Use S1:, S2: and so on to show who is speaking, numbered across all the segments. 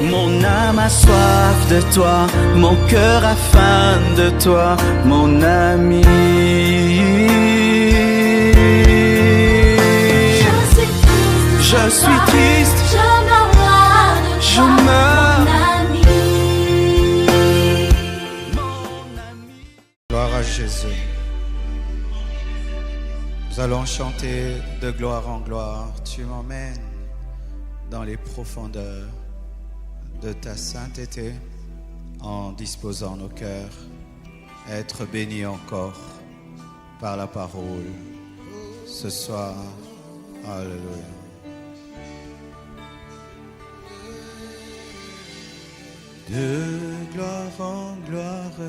S1: Mon âme a soif de toi, mon cœur a faim de toi, mon ami. Je suis triste, je meurs.
S2: Gloire à Jésus. Nous allons chanter de gloire en gloire. Tu m'emmènes dans les profondeurs de ta sainteté en disposant nos cœurs à être bénis encore par la parole ce soir. Alléluia. De gloire en gloire,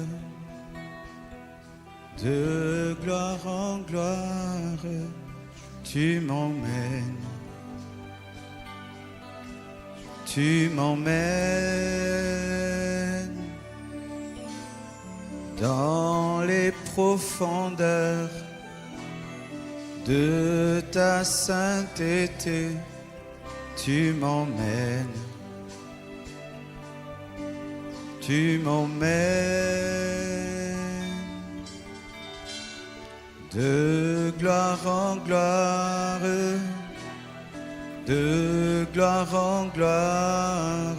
S2: de gloire en gloire, tu m'emmènes. Tu m'emmènes dans les profondeurs de ta sainteté. Tu m'emmènes. Tu m'emmènes de gloire en gloire. De gloire en gloire,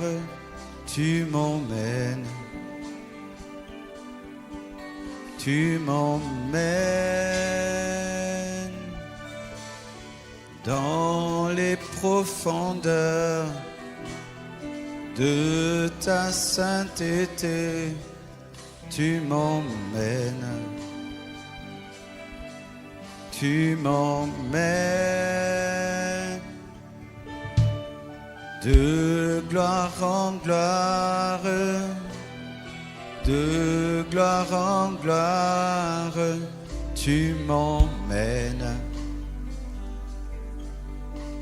S2: tu m'emmènes. Tu m'emmènes dans les profondeurs de ta sainteté. Tu m'emmènes. Tu m'emmènes de gloire en gloire, de gloire en gloire, tu m'emmènes.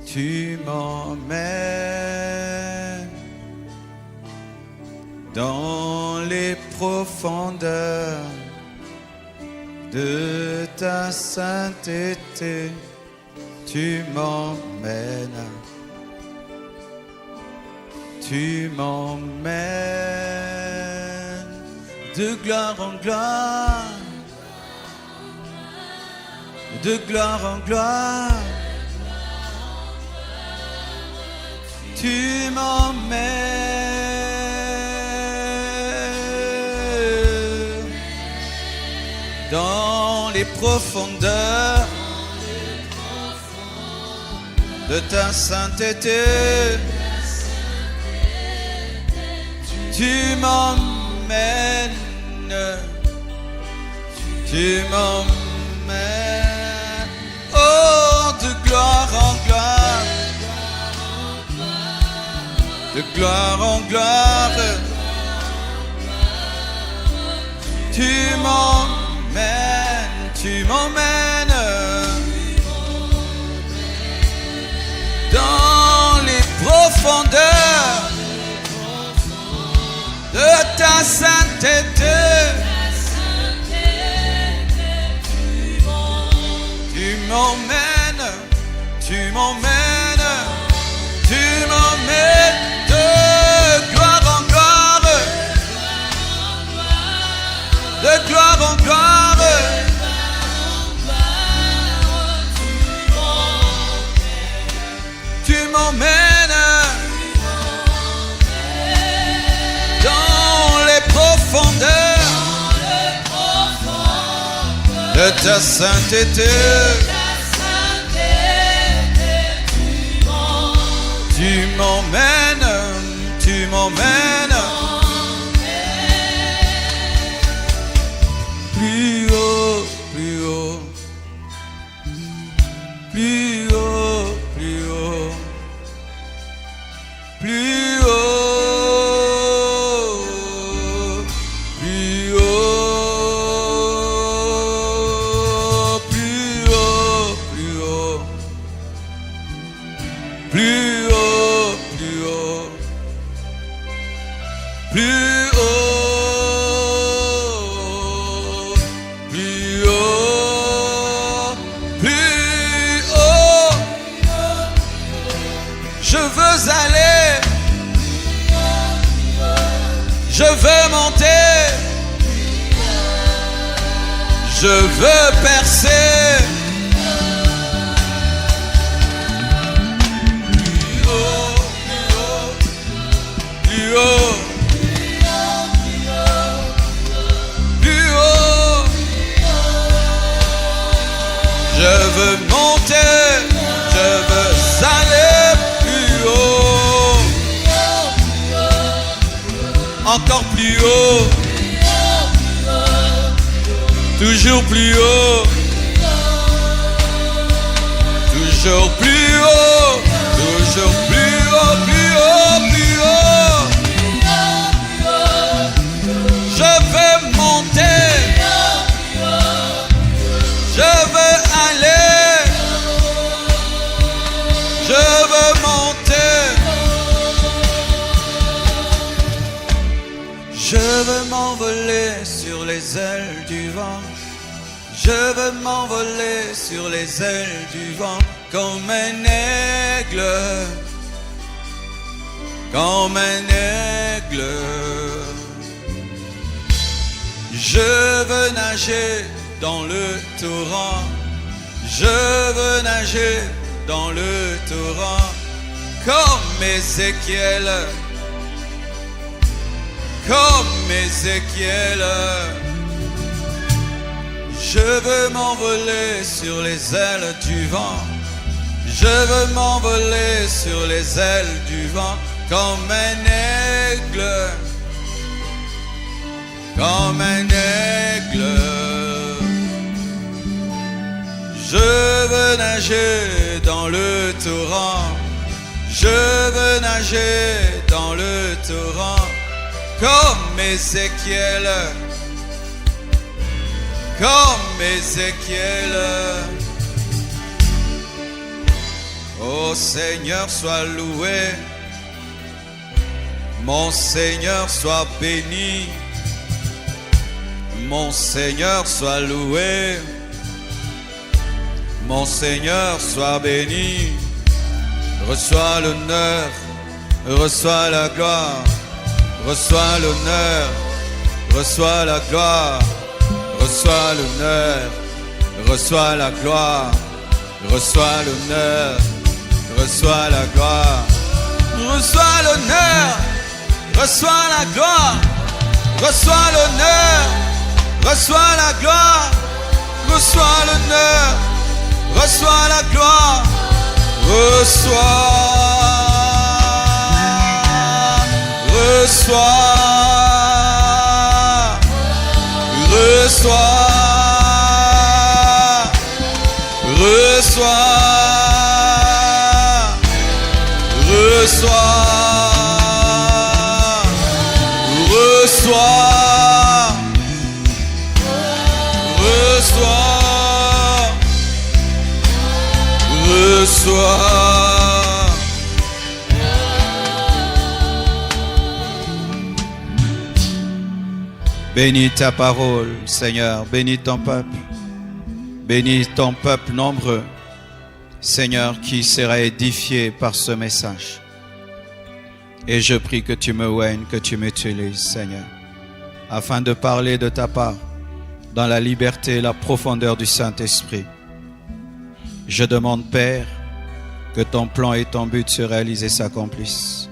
S2: Tu m'emmènes dans les profondeurs de ta sainteté. Tu m'emmènes. Tu m'emmènes de gloire en gloire, de gloire en gloire. Tu m'emmènes dans les profondeurs de ta sainteté. Tu m'emmènes, tu m'emmènes, oh, de gloire en gloire, de gloire en gloire. Tu m'emmènes, tu m'emmènes dans les profondeurs de ta sainteté. Tu m'emmènes, tu m'emmènes, tu m'emmènes de gloire en gloire, de gloire en gloire. Tu m'emmènes profondeur de ta sainteté. Tu m'emmènes, tu m'emmènes plus haut, plus haut, plus haut, plus haut, plus haut. Je veux percer. Plus haut, plus haut, plus haut. Plus haut. Je veux monter, je veux aller plus haut. Encore plus haut. Toujours plus haut. Toujours plus haut. Toujours plus haut, plus haut, plus haut. Je veux monter. Je veux aller. Je veux monter. Je veux m'envoler sur les ailes du vent. Je veux m'envoler sur les ailes du vent comme un aigle. Comme un aigle. Je veux nager dans le torrent. Je veux nager dans le torrent comme Ézéchiel. Comme Ézéchiel. Je veux m'envoler sur les ailes du vent. Je veux m'envoler sur les ailes du vent comme un aigle. Comme un aigle. Je veux nager dans le torrent. Je veux nager dans le torrent comme Ézéchiel. Comme Ézéchiel. Ô Seigneur, sois loué. Mon Seigneur, sois béni. Mon Seigneur, sois loué. Mon Seigneur, sois béni. Reçois l'honneur, reçois la gloire. Reçois l'honneur, reçois la gloire. Reçois l'honneur, reçois la gloire, reçois l'honneur, reçois la gloire, reçois l'honneur, reçois la gloire, reçois l'honneur, reçois la gloire, reçois l'honneur, reçois la gloire, reçois, reçois. Reçois, reçois, reçois, reçois, reçois, reçois. Bénis ta parole, Seigneur, bénis ton peuple nombreux, Seigneur, qui sera édifié par ce message. Et je prie que tu me oignes, que tu m'utilises, Seigneur, afin de parler de ta part, dans la liberté et la profondeur du Saint-Esprit. Je demande, Père, que ton plan et ton but se réalisent et s'accomplissent.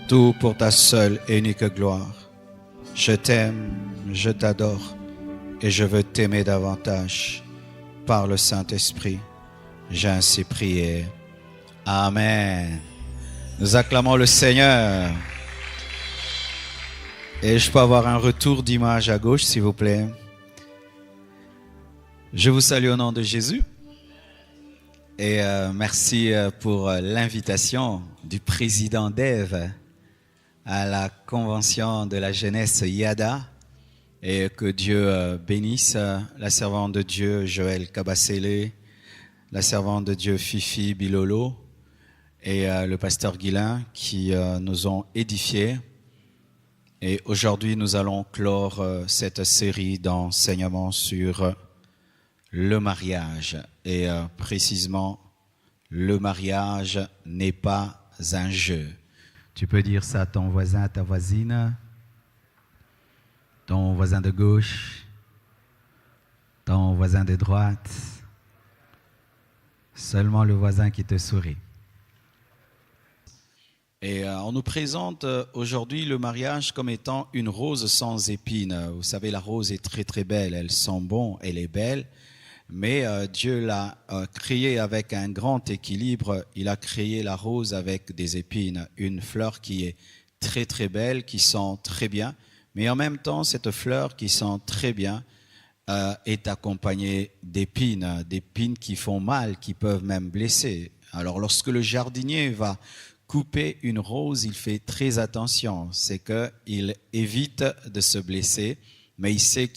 S2: Tout pour ta seule et unique gloire. Je t'aime, je t'adore et je veux t'aimer davantage par le Saint-Esprit. J'ai ainsi prié. Amen. Nous acclamons le Seigneur. Et je peux avoir un retour d'image à gauche, s'il vous plaît. Je vous salue au nom de Jésus. Et merci pour l'invitation du président d'Ève à la convention de la jeunesse Yada, et que Dieu bénisse la servante de Dieu Joël Kabasele, la servante de Dieu Fifi Bilolo et le pasteur Guilain qui nous ont édifiés. Et aujourd'hui nous allons clore cette série d'enseignements sur le mariage, et précisément le mariage n'est pas un jeu. Tu peux dire ça à ton voisin, à ta voisine, ton voisin de gauche, ton voisin de droite, seulement le voisin qui te sourit. Et on nous présente aujourd'hui le mariage comme étant une rose sans épines. Vous savez, la rose est très très belle, elle sent bon, elle est belle, mais Dieu l'a créée avec un grand équilibre. Il a créé la rose avec des épines, une fleur qui est très très belle, qui sent très bien, mais en même temps, cette fleur qui sent très bien est accompagnée d'épines, d'épines qui font mal, qui peuvent même blesser. Alors lorsque le jardinier va couper une rose, il fait très attention. C'est qu'il évite de se blesser, mais il sait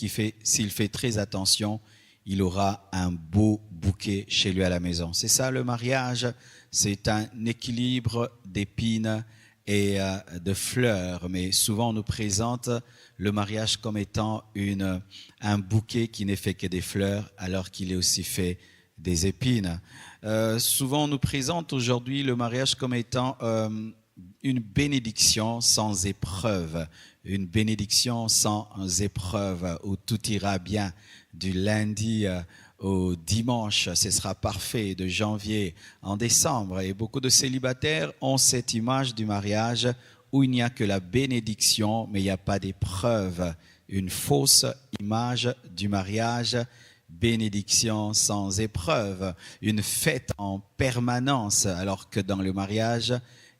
S2: s'il fait très attention, il aura un beau bouquet chez lui à la maison. C'est ça le mariage, c'est un équilibre d'épines et de fleurs. Mais souvent on nous présente le mariage comme étant un bouquet qui n'est fait que des fleurs, alors qu'il est aussi fait des épines. Souvent on nous présente aujourd'hui le mariage comme étant une bénédiction sans épreuve, une bénédiction sans épreuve où tout ira bien du lundi au dimanche, ce sera parfait, de janvier en décembre. Et beaucoup de célibataires ont cette image du mariage où il n'y a que la bénédiction, mais il n'y a pas d'épreuve, une fausse image du mariage. Bénédiction sans épreuve, une fête en permanence, alors que dans le mariage,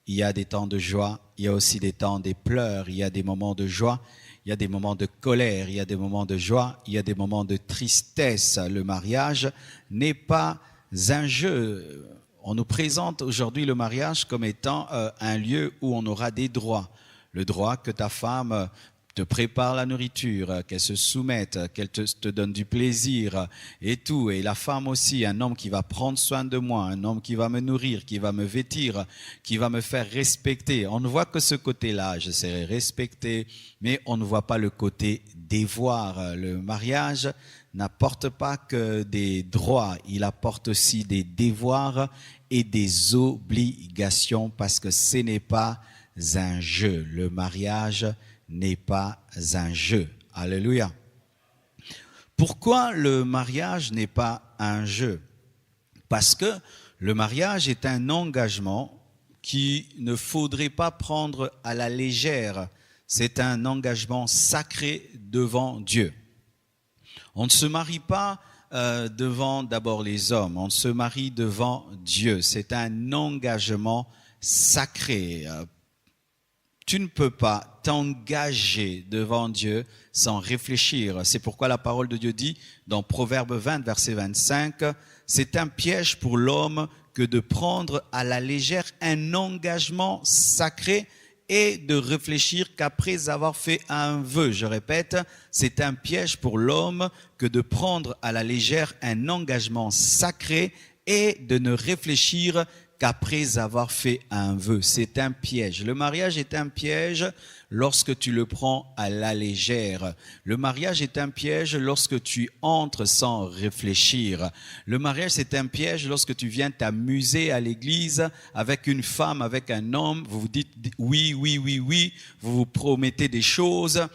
S2: il y a des temps de joie, il y a aussi des temps de pleurs, il y a des moments de joie, il y a des moments de colère, il y a des moments de joie, il y a des moments de tristesse. Le mariage n'est pas un jeu. On nous présente aujourd'hui le mariage comme étant un lieu où on aura des droits. Le droit que ta femme te prépare la nourriture, qu'elle se soumette, qu'elle te donne du plaisir et tout. Et la femme aussi, un homme qui va prendre soin de moi, un homme qui va me nourrir, qui va me vêtir, qui va me faire respecter. On ne voit que ce côté-là, je serai respecté, mais on ne voit pas le côté dévoir. Le mariage n'apporte pas que des droits, il apporte aussi des devoirs et des obligations parce que ce n'est pas un jeu. Le mariage n'est pas un jeu. Alléluia. Pourquoi le mariage n'est pas un jeu? Parce que le mariage est un engagement qu'il ne faudrait pas prendre à la légère. C'est un engagement sacré devant Dieu. On ne se marie pas devant d'abord les hommes, on se marie devant Dieu. C'est un engagement sacré. Tu ne peux pas t'engager devant Dieu sans réfléchir. C'est pourquoi la parole de Dieu dit dans Proverbe 20, verset 25, « C'est un piège pour l'homme que de prendre à la légère un engagement sacré et de réfléchir qu'après avoir fait un vœu. » Je répète, c'est un piège pour l'homme que de prendre à la légère un engagement sacré et de ne réfléchir qu'après avoir fait un vœu. C'est un piège. Le mariage est un piège lorsque tu le prends à la légère. Le mariage est un piège lorsque tu entres sans réfléchir. Le mariage, c'est un piège lorsque tu viens t'amuser à l'église avec une femme, avec un homme. Vous vous dites oui, oui, oui, oui. Vous vous promettez des choses.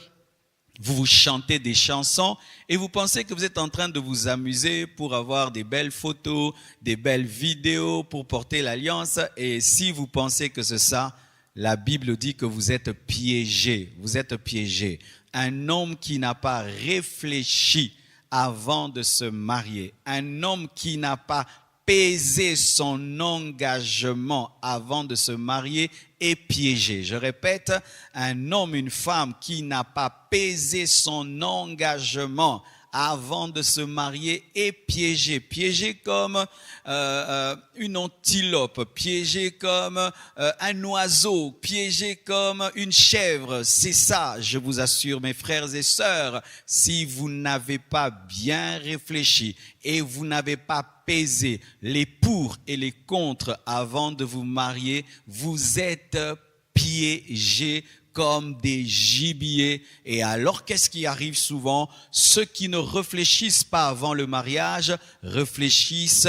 S2: Vous chantez des chansons et vous pensez que vous êtes en train de vous amuser pour avoir des belles photos, des belles vidéos, pour porter l'alliance. Et si vous pensez que c'est ça, la Bible dit que vous êtes piégé. Vous êtes piégé. Un homme qui n'a pas réfléchi avant de se marier, un homme qui n'a pas pesé son engagement avant de se marier est piégé. Je répète, un homme, une femme qui n'a pas pesé son engagement avant de se marier est piégé. Piégé comme une antilope, piégé comme un oiseau, piégé comme une chèvre. C'est ça, je vous assure, mes frères et sœurs, si vous n'avez pas bien réfléchi et vous n'avez pas pesé les pour et les contre avant de vous marier, vous êtes piégés comme des gibiers. Et alors, qu'est-ce qui arrive souvent? Ceux qui ne réfléchissent pas avant le mariage, réfléchissent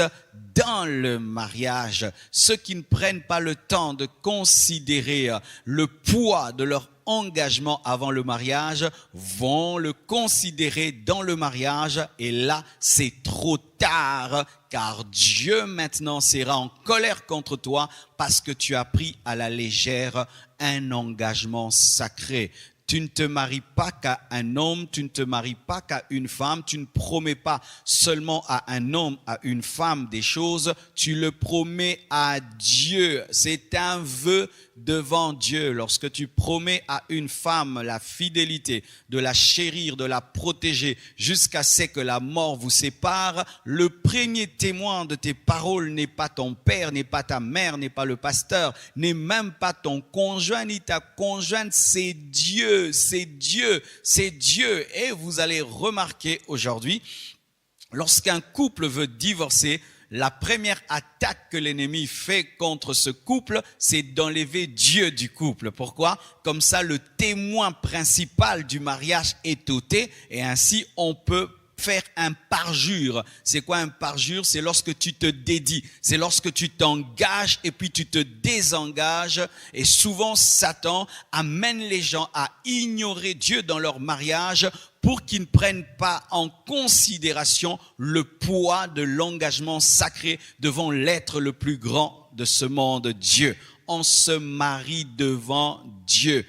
S2: dans le mariage. Ceux qui ne prennent pas le temps de considérer le poids de leur engagement avant le mariage vont le considérer dans le mariage et là, c'est trop tard car Dieu maintenant sera en colère contre toi parce que tu as pris à la légère un engagement sacré. Tu ne te maries pas qu'à un homme, tu ne te maries pas qu'à une femme, tu ne promets pas seulement à un homme, à une femme des choses, tu le promets à Dieu. C'est un vœu devant Dieu. Lorsque tu promets à une femme la fidélité, de la chérir, de la protéger, jusqu'à ce que la mort vous sépare, le premier témoin de tes paroles n'est pas ton père, n'est pas ta mère, n'est pas le pasteur, n'est même pas ton conjoint ni ta conjointe, c'est Dieu, c'est Dieu, c'est Dieu. Et vous allez remarquer aujourd'hui, lorsqu'un couple veut divorcer, la première attaque que l'ennemi fait contre ce couple, c'est d'enlever Dieu du couple. Pourquoi? Comme ça, le témoin principal du mariage est ôté et ainsi on peut faire un parjure. C'est quoi un parjure? C'est lorsque tu te dédies, c'est lorsque tu t'engages et puis tu te désengages. Et souvent, Satan amène les gens à ignorer Dieu dans leur mariage pour qu'ils ne prennent pas en considération le poids de l'engagement sacré devant l'être le plus grand de ce monde, Dieu. On se marie devant Dieu,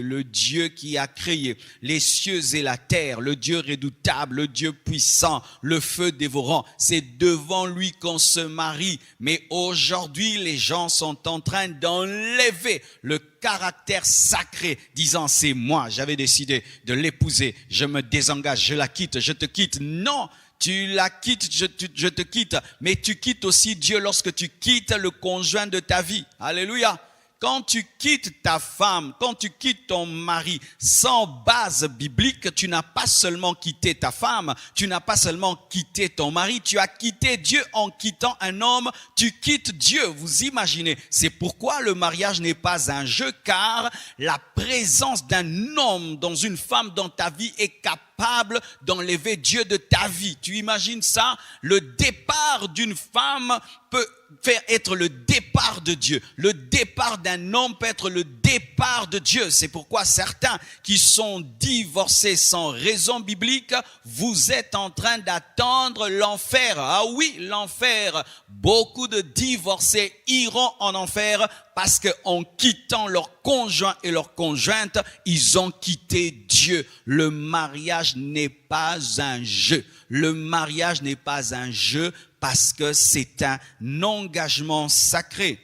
S2: le Dieu qui a créé les cieux et la terre, le Dieu redoutable, le Dieu puissant, le feu dévorant. C'est devant lui qu'on se marie. Mais aujourd'hui, les gens sont en train d'enlever le caractère sacré, disant c'est moi, j'avais décidé de l'épouser, je me désengage, je la quitte, je te quitte. Non! Tu la quittes, je te quitte, mais tu quittes aussi Dieu lorsque tu quittes le conjoint de ta vie. Alléluia. Quand tu quittes ta femme, quand tu quittes ton mari sans base biblique, tu n'as pas seulement quitté ta femme, tu n'as pas seulement quitté ton mari, tu as quitté Dieu en quittant un homme, tu quittes Dieu. Vous imaginez, c'est pourquoi le mariage n'est pas un jeu, car la présence d'un homme dans une femme dans ta vie est capable d'enlever Dieu de ta vie. Tu imagines ça? Le départ d'une femme peut faire être le départ de Dieu. Le départ d'un homme peut être le départ de Dieu. C'est pourquoi certains qui sont divorcés sans raison biblique, vous êtes en train d'attendre l'enfer. Ah oui, l'enfer. Beaucoup de divorcés iront en enfer parce qu'en quittant leur conjoint et leur conjointe, ils ont quitté Dieu. Le mariage n'est pas un jeu. Le mariage n'est pas un jeu parce que c'est un engagement sacré.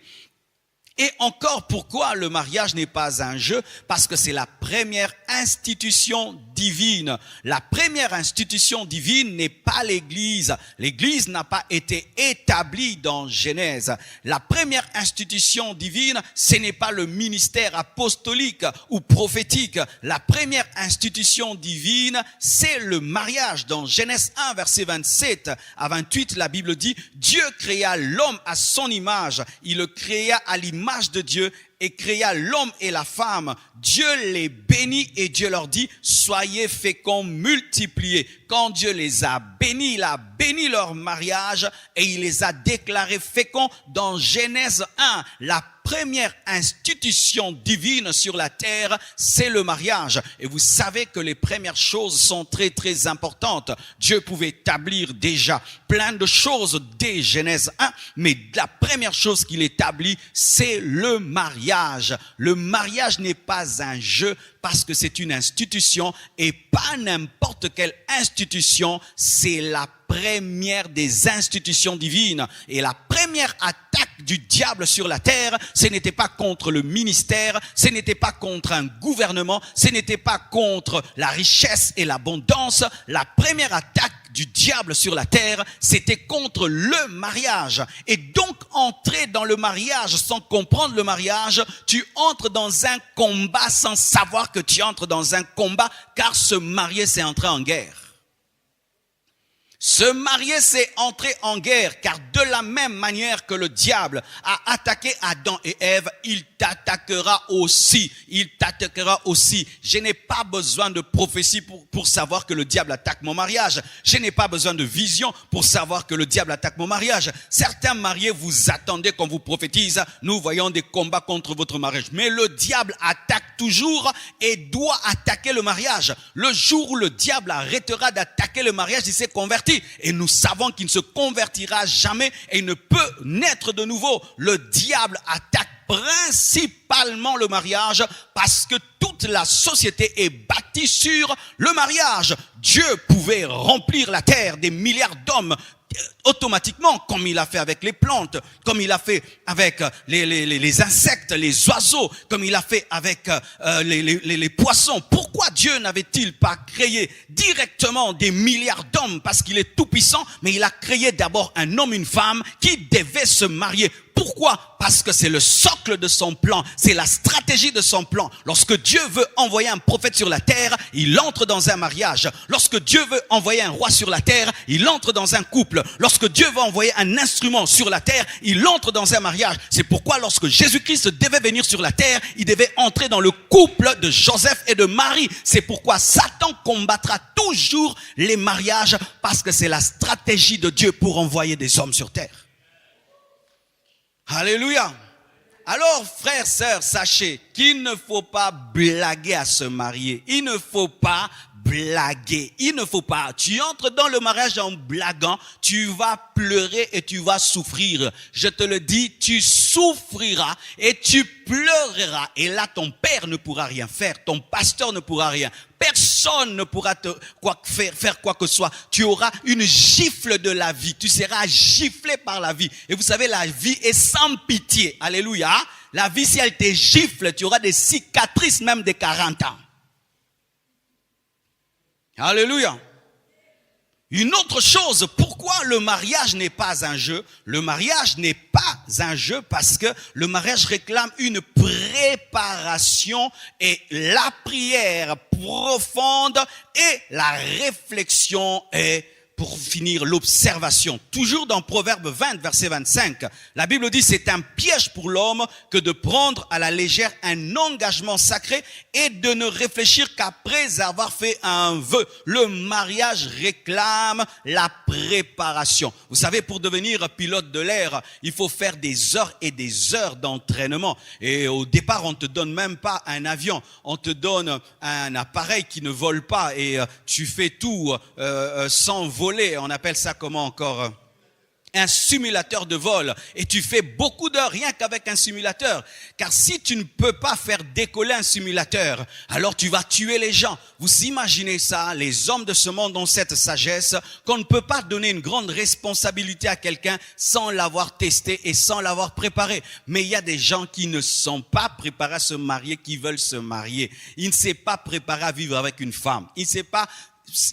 S2: Et encore, pourquoi le mariage n'est pas un jeu? Parce que c'est la première institution divine. La première institution divine n'est pas l'Église. L'Église n'a pas été établie dans Genèse. La première institution divine, ce n'est pas le ministère apostolique ou prophétique. La première institution divine, c'est le mariage. Dans Genèse 1, verset 27 à 28, la Bible dit, Dieu créa l'homme à son image. Il le créa à l'image de Dieu et créa l'homme et la femme. Dieu les bénit et Dieu leur dit, soyez féconds, multipliez. Quand Dieu les a bénis, il a béni leur mariage et il les a déclarés féconds. Dans Genèse 1, la première institution divine sur la terre, c'est le mariage. Et vous savez que les premières choses sont très très importantes. Dieu pouvait établir déjà plein de choses dès Genèse 1, mais la première chose qu'il établit, c'est le mariage. Le mariage n'est pas un jeu parce que c'est une institution et pas n'importe quelle institution, c'est la première des institutions divines. Et la première attaque du diable sur la terre, ce n'était pas contre le ministère, ce n'était pas contre un gouvernement, ce n'était pas contre la richesse et l'abondance. La première attaque du diable sur la terre, c'était contre le mariage. Et donc, entrer dans le mariage sans comprendre le mariage, tu entres dans un combat sans savoir que tu entres dans un combat, car se marier, c'est entrer en guerre.
S1: Se marier, c'est entrer en guerre, car de la même manière que le diable a attaqué Adam et Ève, il t'attaquera aussi. Il t'attaquera aussi. Je n'ai pas besoin de prophétie pour savoir que le diable attaque mon mariage. Je n'ai pas besoin de vision pour savoir que le diable attaque mon mariage. Certains mariés, vous attendez qu'on vous prophétise. Nous voyons des combats contre votre mariage. Mais le diable attaque toujours et doit attaquer le mariage. Le jour où le diable arrêtera d'attaquer le mariage, il s'est converti. Et nous savons qu'il ne se convertira jamais et il ne peut naître de nouveau. Le diable attaque principalement le mariage parce que toute la société est bâtie sur le mariage. Dieu pouvait remplir la terre des milliards d'hommes automatiquement, comme il a fait avec les plantes, comme il a fait avec les insectes, les oiseaux, comme il a fait avec les poissons. Pourquoi Dieu n'avait-il pas créé directement des milliards d'hommes? Parce qu'il est tout puissant, mais il a créé d'abord un homme, une femme qui devaient se marier. Pourquoi? Parce que c'est le socle de son plan, c'est la stratégie de son plan. Lorsque Dieu veut envoyer un prophète sur la terre, il entre dans un mariage. Lorsque Dieu veut envoyer un roi sur la terre, il entre dans un couple. Lorsque Dieu veut envoyer un instrument sur la terre, il entre dans un mariage. C'est pourquoi lorsque Jésus-Christ devait venir sur la terre, il devait entrer dans le couple de Joseph et de Marie. C'est pourquoi Satan combattra toujours les mariages, parce que c'est la stratégie de Dieu pour envoyer des hommes sur terre. Alléluia. Alors, frères, sœurs, sachez qu'il ne faut pas blaguer à se marier. Il ne faut pas blaguer. Il ne faut pas. Tu entres dans le mariage en blaguant, tu vas pleurer et tu vas souffrir. Je te le dis, tu souffriras et tu pleureras. Et là, ton père ne pourra rien faire. Ton pasteur ne pourra rien. Personne ne pourra faire quoi que ce soit. Tu auras une gifle de la vie. Tu seras giflé par la vie. Et vous savez, la vie est sans pitié. Alléluia. La vie, si elle te gifle, tu auras des cicatrices même de 40 ans. Alléluia. Une autre chose, pourquoi le mariage n'est pas un jeu? Le mariage n'est pas un jeu parce que le mariage réclame une préparation et la prière profonde et la réflexion est pour finir l'observation. Toujours dans Proverbe 20, verset 25, la Bible dit c'est un piège pour l'homme que de prendre à la légère un engagement sacré et de ne réfléchir qu'après avoir fait un vœu. Le mariage réclame la préparation. Vous savez, pour devenir pilote de l'air, il faut faire des heures et des heures d'entraînement. Et au départ, on te donne même pas un avion. On te donne un appareil qui ne vole pas et tu fais tout sans voler. On appelle ça comment encore? Un simulateur de vol. Et tu fais beaucoup d'heures rien qu'avec un simulateur. Car si tu ne peux pas faire décoller un simulateur, alors tu vas tuer les gens. Vous imaginez ça? Les hommes de ce monde ont cette sagesse qu'on ne peut pas donner une grande responsabilité à quelqu'un sans l'avoir testé et sans l'avoir préparé. Mais il y a des gens qui ne sont pas préparés à se marier, qui veulent se marier. Ils ne sont pas préparés à vivre avec une femme. Il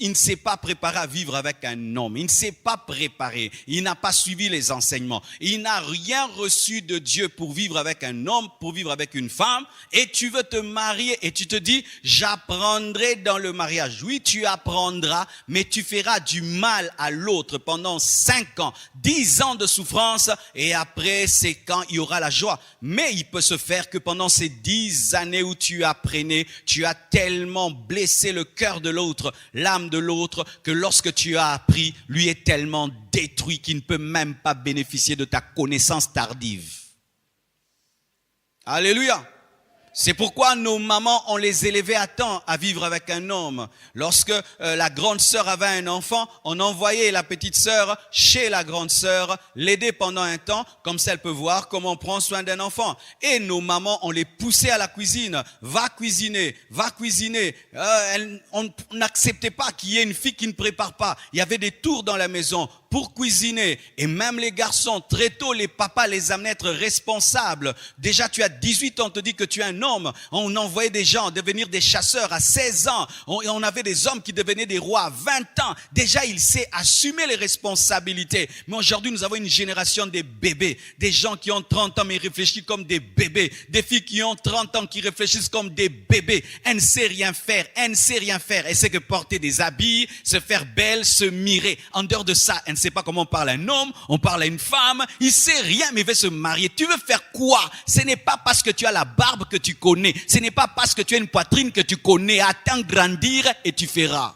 S1: ne s'est pas préparé à vivre avec un homme. Il ne s'est pas préparé. Il n'a pas suivi les enseignements. Il n'a rien reçu de Dieu pour vivre avec un homme, pour vivre avec une femme. Et tu veux te marier et tu te dis, j'apprendrai dans le mariage. Oui, tu apprendras, mais tu feras du mal à l'autre pendant 5 ans, 10 ans de souffrance. Et après, c'est quand il y aura la joie. Mais il peut se faire que pendant ces 10 années où tu apprenais, tu as tellement blessé le cœur de l'autre, l'âme de l'autre, que lorsque tu as appris, lui est tellement détruit qu'il ne peut même pas bénéficier de ta connaissance tardive. Alléluia. C'est pourquoi nos mamans, on les élevait à temps à vivre avec un homme. Lorsque la grande sœur avait un enfant, on envoyait la petite sœur chez la grande sœur, l'aider pendant un temps, comme ça elle peut voir comment on prend soin d'un enfant. Et nos mamans, on les poussait à la cuisine. Va cuisiner, va cuisiner. On n'acceptait pas qu'il y ait une fille qui ne prépare pas. Il y avait des tours dans la maison. pour cuisiner. Et même les garçons, très tôt, les papas les amenaient à être responsables. Déjà, tu as 18 ans, on te dit que tu es un homme. On envoyait des gens devenir des chasseurs à 16 ans. On avait des hommes qui devenaient des rois à 20 ans. Déjà, il sait assumer les responsabilités. Mais aujourd'hui, nous avons une génération des bébés. Des gens qui ont 30 ans mais réfléchissent comme des bébés. Des filles qui ont 30 ans qui réfléchissent comme des bébés. Elle ne sait rien faire. Elle ne sait rien faire. Elle sait que porter des habits, se faire belle, se mirer. En dehors de ça, elle ne sait pas comment on parle à un homme, on parle à une femme. Il sait rien mais il veut se marier. Tu veux faire quoi? Ce n'est pas parce que tu as la barbe que tu connais. Ce n'est pas parce que tu as une poitrine que tu connais. Attends grandir et tu feras.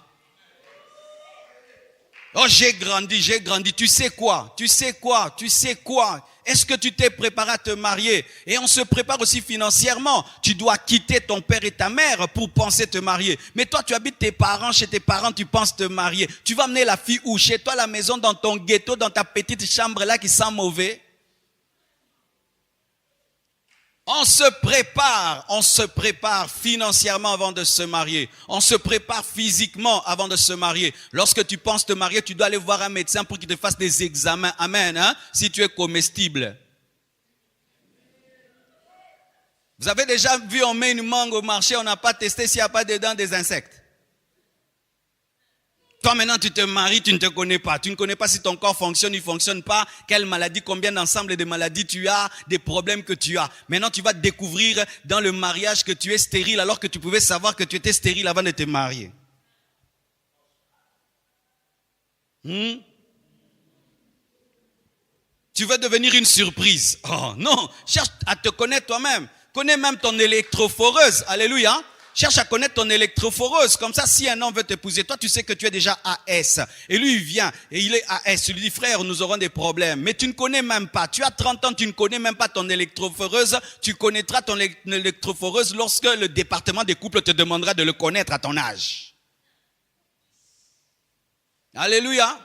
S1: Oh, j'ai grandi. Tu sais quoi? Est-ce que tu t'es préparé à te marier? Et on se prépare aussi financièrement. Tu dois quitter ton père et ta mère pour penser te marier. Mais toi, tu habites chez tes parents, tu penses te marier. Tu vas amener la fille où? Chez toi, à la maison, dans ton ghetto, dans ta petite chambre là qui sent mauvais? On se prépare financièrement avant de se marier. On se prépare physiquement avant de se marier. Lorsque tu penses te marier, tu dois aller voir un médecin pour qu'il te fasse des examens. Amen, hein? Si tu es comestible. Vous avez déjà vu, on met une mangue au marché, on n'a pas testé s'il n'y a pas dedans des insectes. Toi maintenant tu te maries, tu ne te connais pas. Tu ne connais pas si ton corps fonctionne, il ne fonctionne pas. Quelle maladie, combien d'ensemble de maladies tu as, des problèmes que tu as. Maintenant tu vas découvrir dans le mariage que tu es stérile alors que tu pouvais savoir que tu étais stérile avant de te marier. Tu veux devenir une surprise. Oh non, cherche à te connaître toi-même. Connais même ton électrophoreuse. Alléluia. Cherche à connaître ton électrophoreuse. Comme ça, si un homme veut t'épouser, toi, tu sais que tu es déjà AS. Et lui, il vient et il est AS. Tu lui dis, frère, nous aurons des problèmes. Mais tu ne connais même pas. Tu as 30 ans, tu ne connais même pas ton électrophoreuse. Tu connaîtras ton électrophoreuse lorsque le département des couples te demandera de le connaître à ton âge. Alléluia.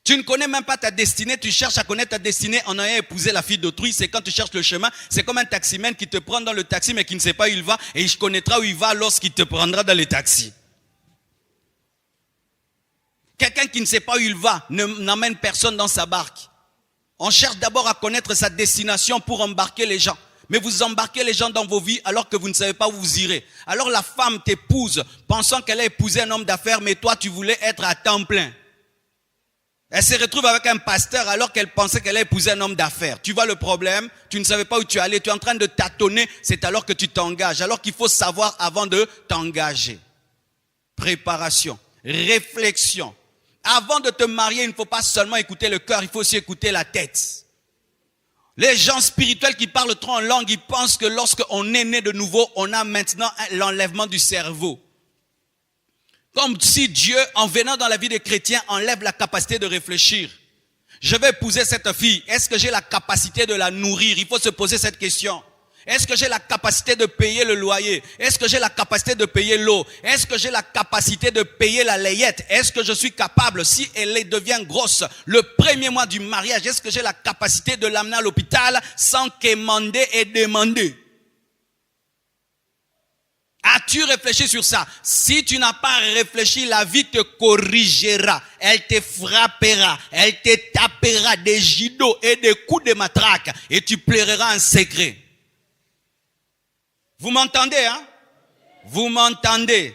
S1: Tu ne connais même pas ta destinée, tu cherches à connaître ta destinée en ayant épousé la fille d'autrui. C'est quand tu cherches le chemin, c'est comme un taximène qui te prend dans le taxi mais qui ne sait pas où il va et il connaîtra où il va lorsqu'il te prendra dans le taxi. Quelqu'un qui ne sait pas où il va n'emmène personne dans sa barque. On cherche d'abord à connaître sa destination pour embarquer les gens. Mais vous embarquez les gens dans vos vies alors que vous ne savez pas où vous irez. Alors la femme t'épouse pensant qu'elle a épousé un homme d'affaires mais toi tu voulais être à temps plein. Elle se retrouve avec un pasteur alors qu'elle pensait qu'elle a épousé un homme d'affaires. Tu vois le problème? Tu ne savais pas où tu allais. Tu es en train de tâtonner. C'est alors que tu t'engages. Alors qu'il faut savoir avant de t'engager. Préparation. Réflexion. Avant de te marier, il ne faut pas seulement écouter le cœur. Il faut aussi écouter la tête. Les gens spirituels qui parlent trop en langue, ils pensent que lorsqu'on est né de nouveau, on a maintenant l'enlèvement du cerveau. Comme si Dieu, en venant dans la vie des chrétiens, enlève la capacité de réfléchir. Je vais épouser cette fille. Est-ce que j'ai la capacité de la nourrir? Il faut se poser cette question. Est-ce que j'ai la capacité de payer le loyer? Est-ce que j'ai la capacité de payer l'eau? Est-ce que j'ai la capacité de payer la layette? Est-ce que je suis capable, si elle devient grosse, le premier mois du mariage, est-ce que j'ai la capacité de l'amener à l'hôpital sans quémander et demander? As-tu réfléchi sur ça? Si tu n'as pas réfléchi, la vie te corrigera. Elle te frappera. Elle te tapera des gidots et des coups de matraque. Et tu pleureras en secret. Vous m'entendez, hein? Vous m'entendez?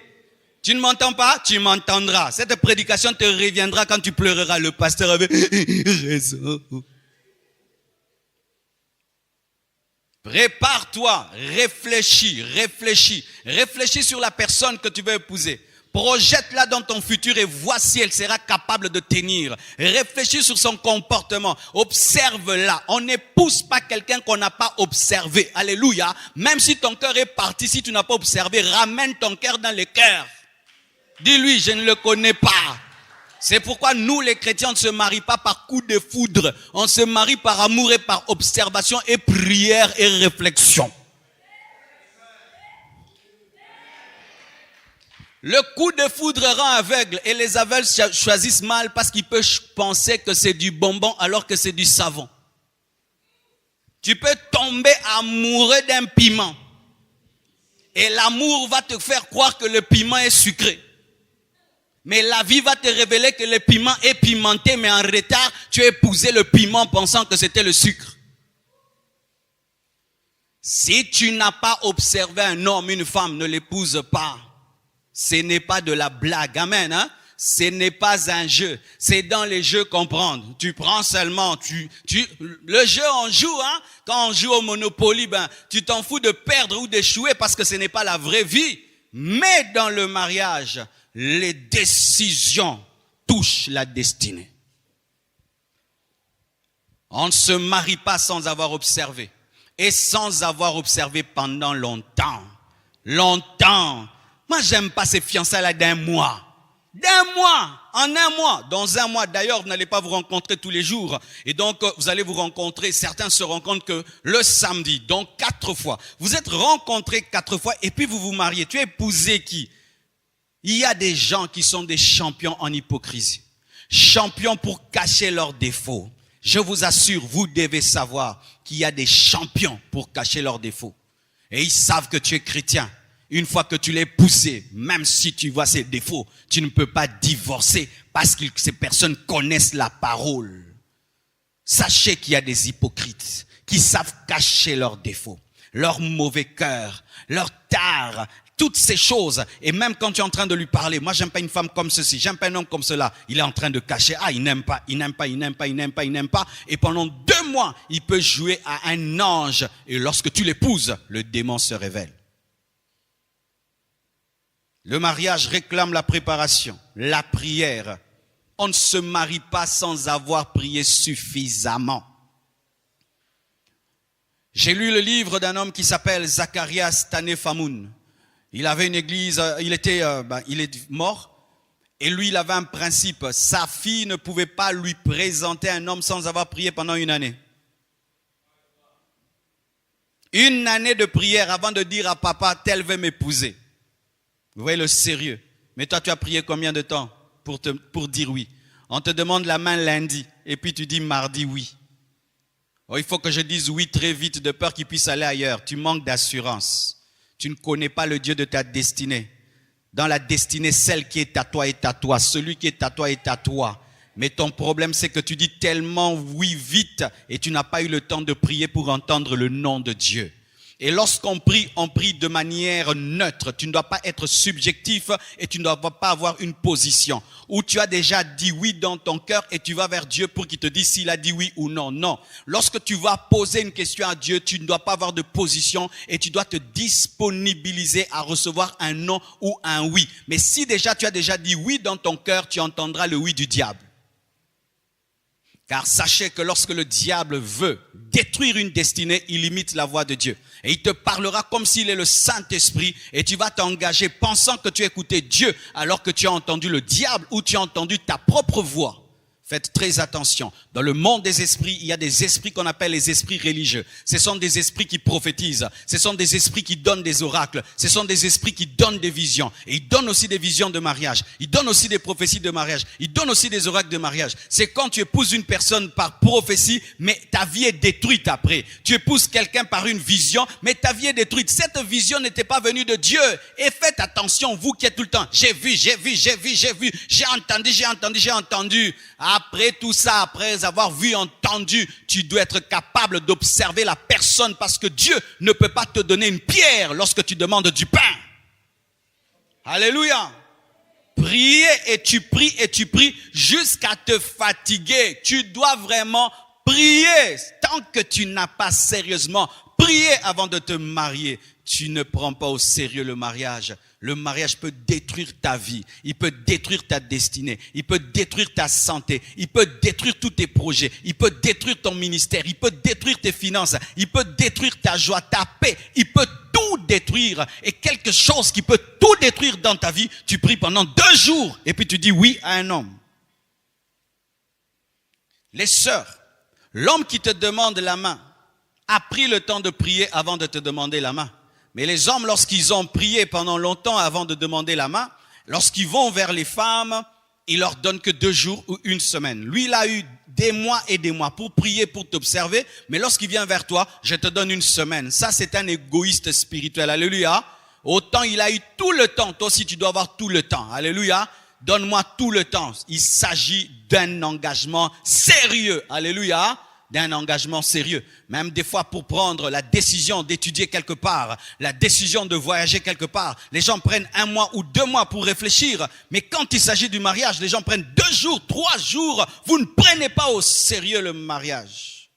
S1: Tu ne m'entends pas? Tu m'entendras. Cette prédication te reviendra quand tu pleureras. Le pasteur avait raison. Prépare-toi, réfléchis sur la personne que tu veux épouser. Projette-la dans ton futur et vois si elle sera capable de tenir. Réfléchis sur son comportement, observe-la. On n'épouse pas quelqu'un qu'on n'a pas observé. Alléluia. Même si ton cœur est parti, si tu n'as pas observé, ramène ton cœur dans le cœur. Dis-lui, je ne le connais pas. C'est pourquoi nous, les chrétiens, on ne se marie pas par coup de foudre. On se marie par amour et par observation et prière et réflexion. Le coup de foudre rend aveugle et les aveugles choisissent mal parce qu'ils peuvent penser que c'est du bonbon alors que c'est du savon. Tu peux tomber amoureux d'un piment et l'amour va te faire croire que le piment est sucré. Mais la vie va te révéler que le piment est pimenté, mais en retard, tu as épousé le piment pensant que c'était le sucre. Si tu n'as pas observé un homme, une femme, ne l'épouse pas. Ce n'est pas de la blague. Amen, hein? Ce n'est pas un jeu. C'est dans les jeux comprendre. Tu prends seulement, le jeu on joue, hein? Quand on joue au Monopoly, tu t'en fous de perdre ou d'échouer parce que ce n'est pas la vraie vie. Mais dans le mariage, les décisions touchent la destinée. On ne se marie pas sans avoir observé. Et sans avoir observé pendant longtemps. Longtemps. Moi, j'aime pas ces fiançailles-là d'un mois. D'un mois, en un mois, dans un mois. D'ailleurs, vous n'allez pas vous rencontrer tous les jours. Et donc, vous allez vous rencontrer, certains se rencontrent que le samedi, donc 4 fois. Vous êtes rencontrés 4 fois et puis vous vous mariez. Tu as épousé qui? Il y a des gens qui sont des champions en hypocrisie. Champions pour cacher leurs défauts. Je vous assure, vous devez savoir qu'il y a des champions pour cacher leurs défauts. Et ils savent que tu es chrétien. Une fois que tu l'as épousé, même si tu vois ses défauts, tu ne peux pas divorcer parce que ces personnes connaissent la parole. Sachez qu'il y a des hypocrites qui savent cacher leurs défauts, leur mauvais cœur, leur tare, toutes ces choses. Et même quand tu es en train de lui parler, moi j'aime pas une femme comme ceci, j'aime pas un homme comme cela, il est en train de cacher, il n'aime pas. Et pendant 2 mois, il peut jouer à un ange. Et lorsque tu l'épouses, le démon se révèle. Le mariage réclame la préparation, la prière. On ne se marie pas sans avoir prié suffisamment. J'ai lu le livre d'un homme qui s'appelle Zacharias Tanefamoun. Il avait une église, il est mort. Et lui, il avait un principe. Sa fille ne pouvait pas lui présenter un homme sans avoir prié pendant 1 année. 1 année de prière avant de dire à papa, tel veut m'épouser. Vous voyez le sérieux. Mais toi, tu as prié combien de temps pour dire oui? On te demande la main lundi et puis tu dis mardi oui. Oh, il faut que je dise oui très vite de peur qu'il puisse aller ailleurs. Tu manques d'assurance. Tu ne connais pas le Dieu de ta destinée. Dans la destinée, celle qui est à toi est à toi. Celui qui est à toi est à toi. Mais ton problème, c'est que tu dis tellement oui vite et tu n'as pas eu le temps de prier pour entendre le nom de Dieu. Et lorsqu'on prie, on prie de manière neutre. Tu ne dois pas être subjectif et tu ne dois pas avoir une position où tu as déjà dit oui dans ton cœur et tu vas vers Dieu pour qu'il te dise s'il a dit oui ou non. Non. Lorsque tu vas poser une question à Dieu, tu ne dois pas avoir de position et tu dois te disponibiliser à recevoir un non ou un oui. Mais si déjà tu as déjà dit oui dans ton cœur, tu entendras le oui du diable. Car sachez que lorsque le diable veut détruire une destinée, il imite la voix de Dieu. Et il te parlera comme s'il est le Saint-Esprit et tu vas t'engager pensant que tu écoutais Dieu alors que tu as entendu le diable ou tu as entendu ta propre voix. Faites très attention. Dans le monde des esprits, il y a des esprits qu'on appelle les esprits religieux. Ce sont des esprits qui prophétisent. Ce sont des esprits qui donnent des oracles. Ce sont des esprits qui donnent des visions. Et ils donnent aussi des visions de mariage. Ils donnent aussi des prophéties de mariage. Ils donnent aussi des oracles de mariage. C'est quand tu épouses une personne par prophétie, mais ta vie est détruite après. Tu épouses quelqu'un par une vision, mais ta vie est détruite. Cette vision n'était pas venue de Dieu. Et faites attention, vous qui êtes tout le temps. J'ai vu, j'ai entendu. Après tout ça, après avoir vu, entendu, tu dois être capable d'observer la personne parce que Dieu ne peut pas te donner une pierre lorsque tu demandes du pain. Alléluia. Prier et tu pries jusqu'à te fatiguer. Tu dois vraiment prier. Tant que tu n'as pas sérieusement prié avant de te marier, tu ne prends pas au sérieux le mariage. Le mariage peut détruire ta vie, il peut détruire ta destinée, il peut détruire ta santé, il peut détruire tous tes projets, il peut détruire ton ministère, il peut détruire tes finances, il peut détruire ta joie, ta paix, il peut tout détruire. Et quelque chose qui peut tout détruire dans ta vie, tu pries pendant 2 jours et puis tu dis oui à un homme. Les sœurs, l'homme qui te demande la main a pris le temps de prier avant de te demander la main. Mais les hommes, lorsqu'ils ont prié pendant longtemps avant de demander la main, lorsqu'ils vont vers les femmes, ils leur donnent que 2 jours ou 1 semaine. Lui, il a eu des mois et des mois pour prier, pour t'observer. Mais lorsqu'il vient vers toi, je te donne 1 semaine. Ça, c'est un égoïste spirituel. Alléluia. Autant il a eu tout le temps. Toi aussi, tu dois avoir tout le temps. Alléluia. Donne-moi tout le temps. Il s'agit d'un engagement sérieux. Alléluia. D'un engagement sérieux. Même des fois pour prendre la décision d'étudier quelque part, la décision de voyager quelque part, les gens prennent 1 mois ou 2 mois pour réfléchir. Mais quand il s'agit du mariage, les gens prennent 2 jours, 3 jours. Vous ne prenez pas au sérieux le mariage.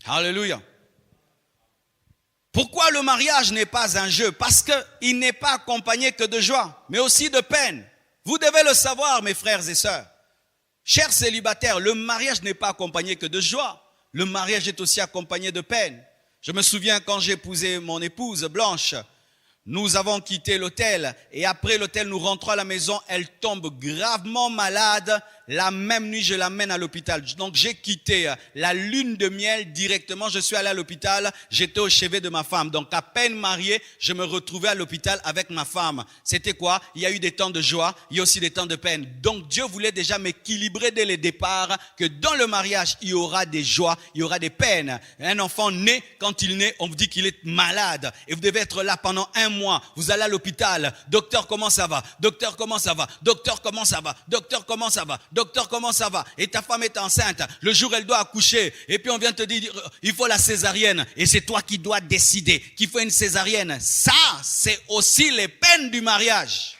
S1: Alléluia. Pourquoi le mariage n'est pas un jeu? Parce qu'il n'est pas accompagné que de joie, mais aussi de peine. Vous devez le savoir, mes frères et sœurs. Chers célibataires, le mariage n'est pas accompagné que de joie. Le mariage est aussi accompagné de peine. Je me souviens quand j'ai épousé mon épouse Blanche, nous avons quitté l'hôtel et après l'hôtel, nous rentrons à la maison. Elle tombe gravement malade. La même nuit, je l'amène à l'hôpital. Donc, j'ai quitté la lune de miel directement. Je suis allé à l'hôpital. J'étais au chevet de ma femme. Donc, à peine marié, je me retrouvais à l'hôpital avec ma femme. C'était quoi? Il y a eu des temps de joie. Il y a aussi des temps de peine. Donc, Dieu voulait déjà m'équilibrer dès le départ que dans le mariage, il y aura des joies, il y aura des peines. Un enfant naît, quand il naît, on vous dit qu'il est malade. Et vous devez être là pendant 1 mois. Vous allez à l'hôpital. Docteur, comment ça va? Docteur, comment ça va? Docteur, comment ça va? Docteur, comment ça va? Docteur, comment ça va? Et ta femme est enceinte. Le jour, elle doit accoucher. Et puis, on vient te dire, il faut la césarienne. Et c'est toi qui dois décider qu'il faut une césarienne. Ça, c'est aussi les peines du mariage.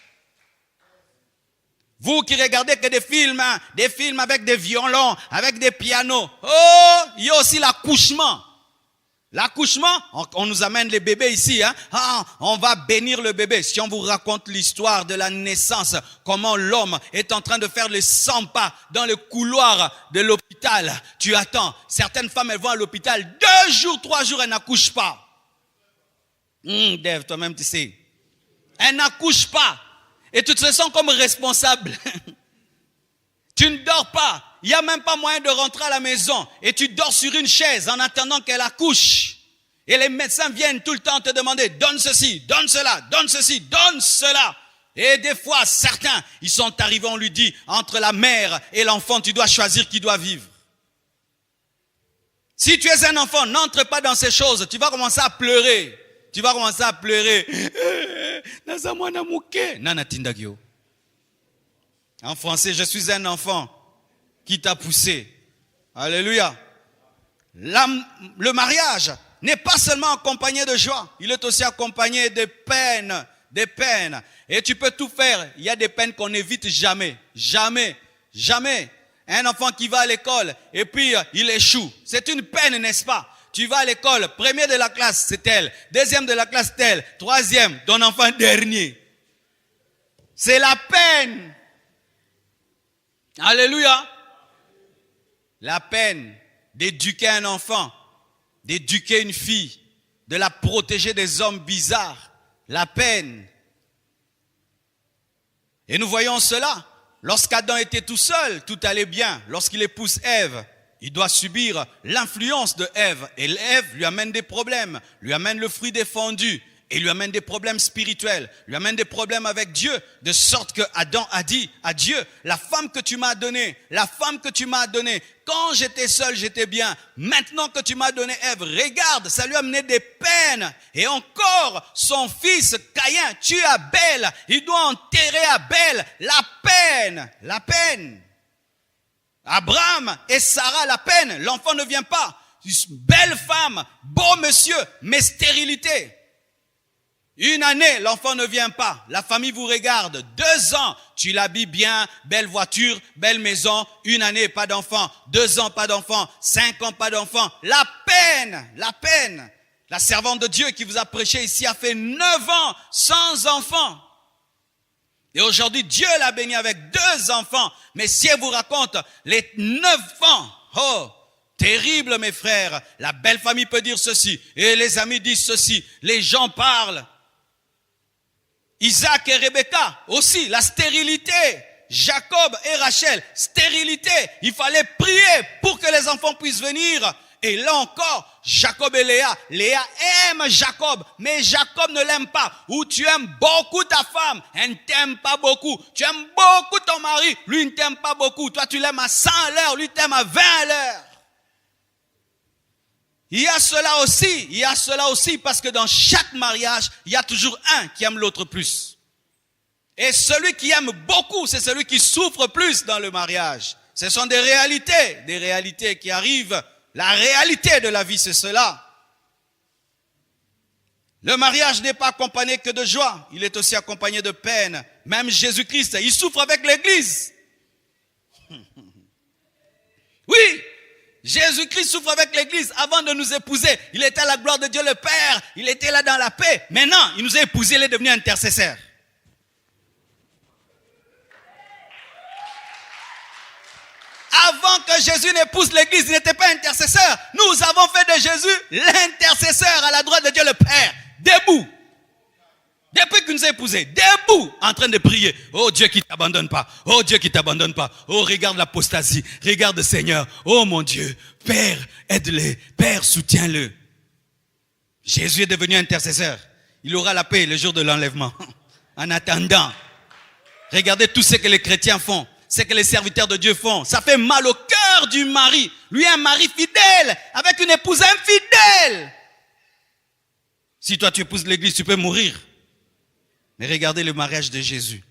S1: Vous qui regardez que des films avec des violons, avec des pianos. Oh, il y a aussi l'accouchement. L'accouchement, on nous amène les bébés ici, hein. Ah, on va bénir le bébé. Si on vous raconte l'histoire de la naissance, comment l'homme est en train de faire les 100 pas dans le couloir de l'hôpital, tu attends. Certaines femmes, elles vont à l'hôpital 2 jours, 3 jours, elles n'accouchent pas. Dave, toi-même, tu sais. Elles n'accouchent pas. Et tu te sens comme responsable. Tu ne dors pas. Il n'y a même pas moyen de rentrer à la maison. Et tu dors sur une chaise en attendant qu'elle accouche. Et les médecins viennent tout le temps te demander, donne ceci, donne cela, donne ceci, donne cela. Et des fois, certains, ils sont arrivés, on lui dit, entre la mère et l'enfant, tu dois choisir qui doit vivre. Si tu es un enfant, n'entre pas dans ces choses. Tu vas commencer à pleurer. Tu vas commencer à pleurer. En français, je suis un enfant qui t'a poussé. Alléluia. Le mariage n'est pas seulement accompagné de joie, il est aussi accompagné de peines, des peines. Et tu peux tout faire. Il y a des peines qu'on n'évite jamais, jamais, jamais. Un enfant qui va à l'école et puis il échoue. C'est une peine, n'est-ce pas? Tu vas à l'école, premier de la classe, c'est tel. Deuxième de la classe, tel. Troisième, ton enfant dernier. C'est la peine. Alléluia. La peine d'éduquer un enfant, d'éduquer une fille, de la protéger des hommes bizarres. La peine. Et nous voyons cela. Lorsqu'Adam était tout seul, tout allait bien. Lorsqu'il épouse Ève, il doit subir l'influence de Ève. Et Ève lui amène des problèmes, lui amène le fruit défendu. Et lui amène des problèmes spirituels, lui amène des problèmes avec Dieu, de sorte que Adam a dit à Dieu, la femme que tu m'as donnée, quand j'étais seul, j'étais bien. Maintenant que tu m'as donné Ève, regarde, ça lui a amené des peines. Et encore, son fils Caïn tue Abel, il doit enterrer Abel, la peine. Abraham et Sarah, la peine, l'enfant ne vient pas. Belle femme, beau monsieur, mais stérilité. 1 année, l'enfant ne vient pas. La famille vous regarde. 2 ans, tu l'habilles bien, belle voiture, belle maison. 1 année, pas d'enfant. 2 ans, pas d'enfant. 5 ans, pas d'enfant. La peine. La servante de Dieu qui vous a prêché ici a fait 9 ans sans enfant. Et aujourd'hui, Dieu l'a béni avec 2 enfants. Mais si elle vous raconte les 9 ans, oh, terrible mes frères. La belle famille peut dire ceci. Et les amis disent ceci. Les gens parlent. Isaac et Rebecca aussi, la stérilité. Jacob et Rachel, stérilité. Il fallait prier pour que les enfants puissent venir. Et là encore, Jacob et Léa. Léa aime Jacob, mais Jacob ne l'aime pas. Ou tu aimes beaucoup ta femme, elle ne t'aime pas beaucoup. Tu aimes beaucoup ton mari, lui ne t'aime pas beaucoup. Toi tu l'aimes à 100 à l'heure, lui t'aime à 20 à l'heure. Il y a cela aussi parce que dans chaque mariage, il y a toujours un qui aime l'autre plus. Et celui qui aime beaucoup, c'est celui qui souffre plus dans le mariage. Ce sont des réalités qui arrivent. La réalité de la vie, c'est cela. Le mariage n'est pas accompagné que de joie, il est aussi accompagné de peine. Même Jésus-Christ, il souffre avec l'Église. Oui, Jésus-Christ souffre avec l'Église. Avant de nous épouser, il était à la gloire de Dieu le Père, il était là dans la paix. Maintenant, il nous a épousés, il est devenu intercesseur. Avant que Jésus n'épouse l'Église, il n'était pas intercesseur. Nous avons fait de Jésus l'intercesseur à la droite de Dieu le Père. Debout. Depuis qu'il nous a épousés, debout, en train de prier. Oh Dieu qui t'abandonne pas. Oh Dieu qui t'abandonne pas. Oh regarde l'apostasie. Regarde le Seigneur. Oh mon Dieu. Père, aide-le. Père, soutiens-le. Jésus est devenu intercesseur. Il aura la paix le jour de l'enlèvement. En attendant, regardez tout ce que les chrétiens font. Ce que les serviteurs de Dieu font. Ça fait mal au cœur du mari. Lui, un mari fidèle, avec une épouse infidèle. Si toi tu épouses l'Église, tu peux mourir. Mais regardez le mariage de Jésus.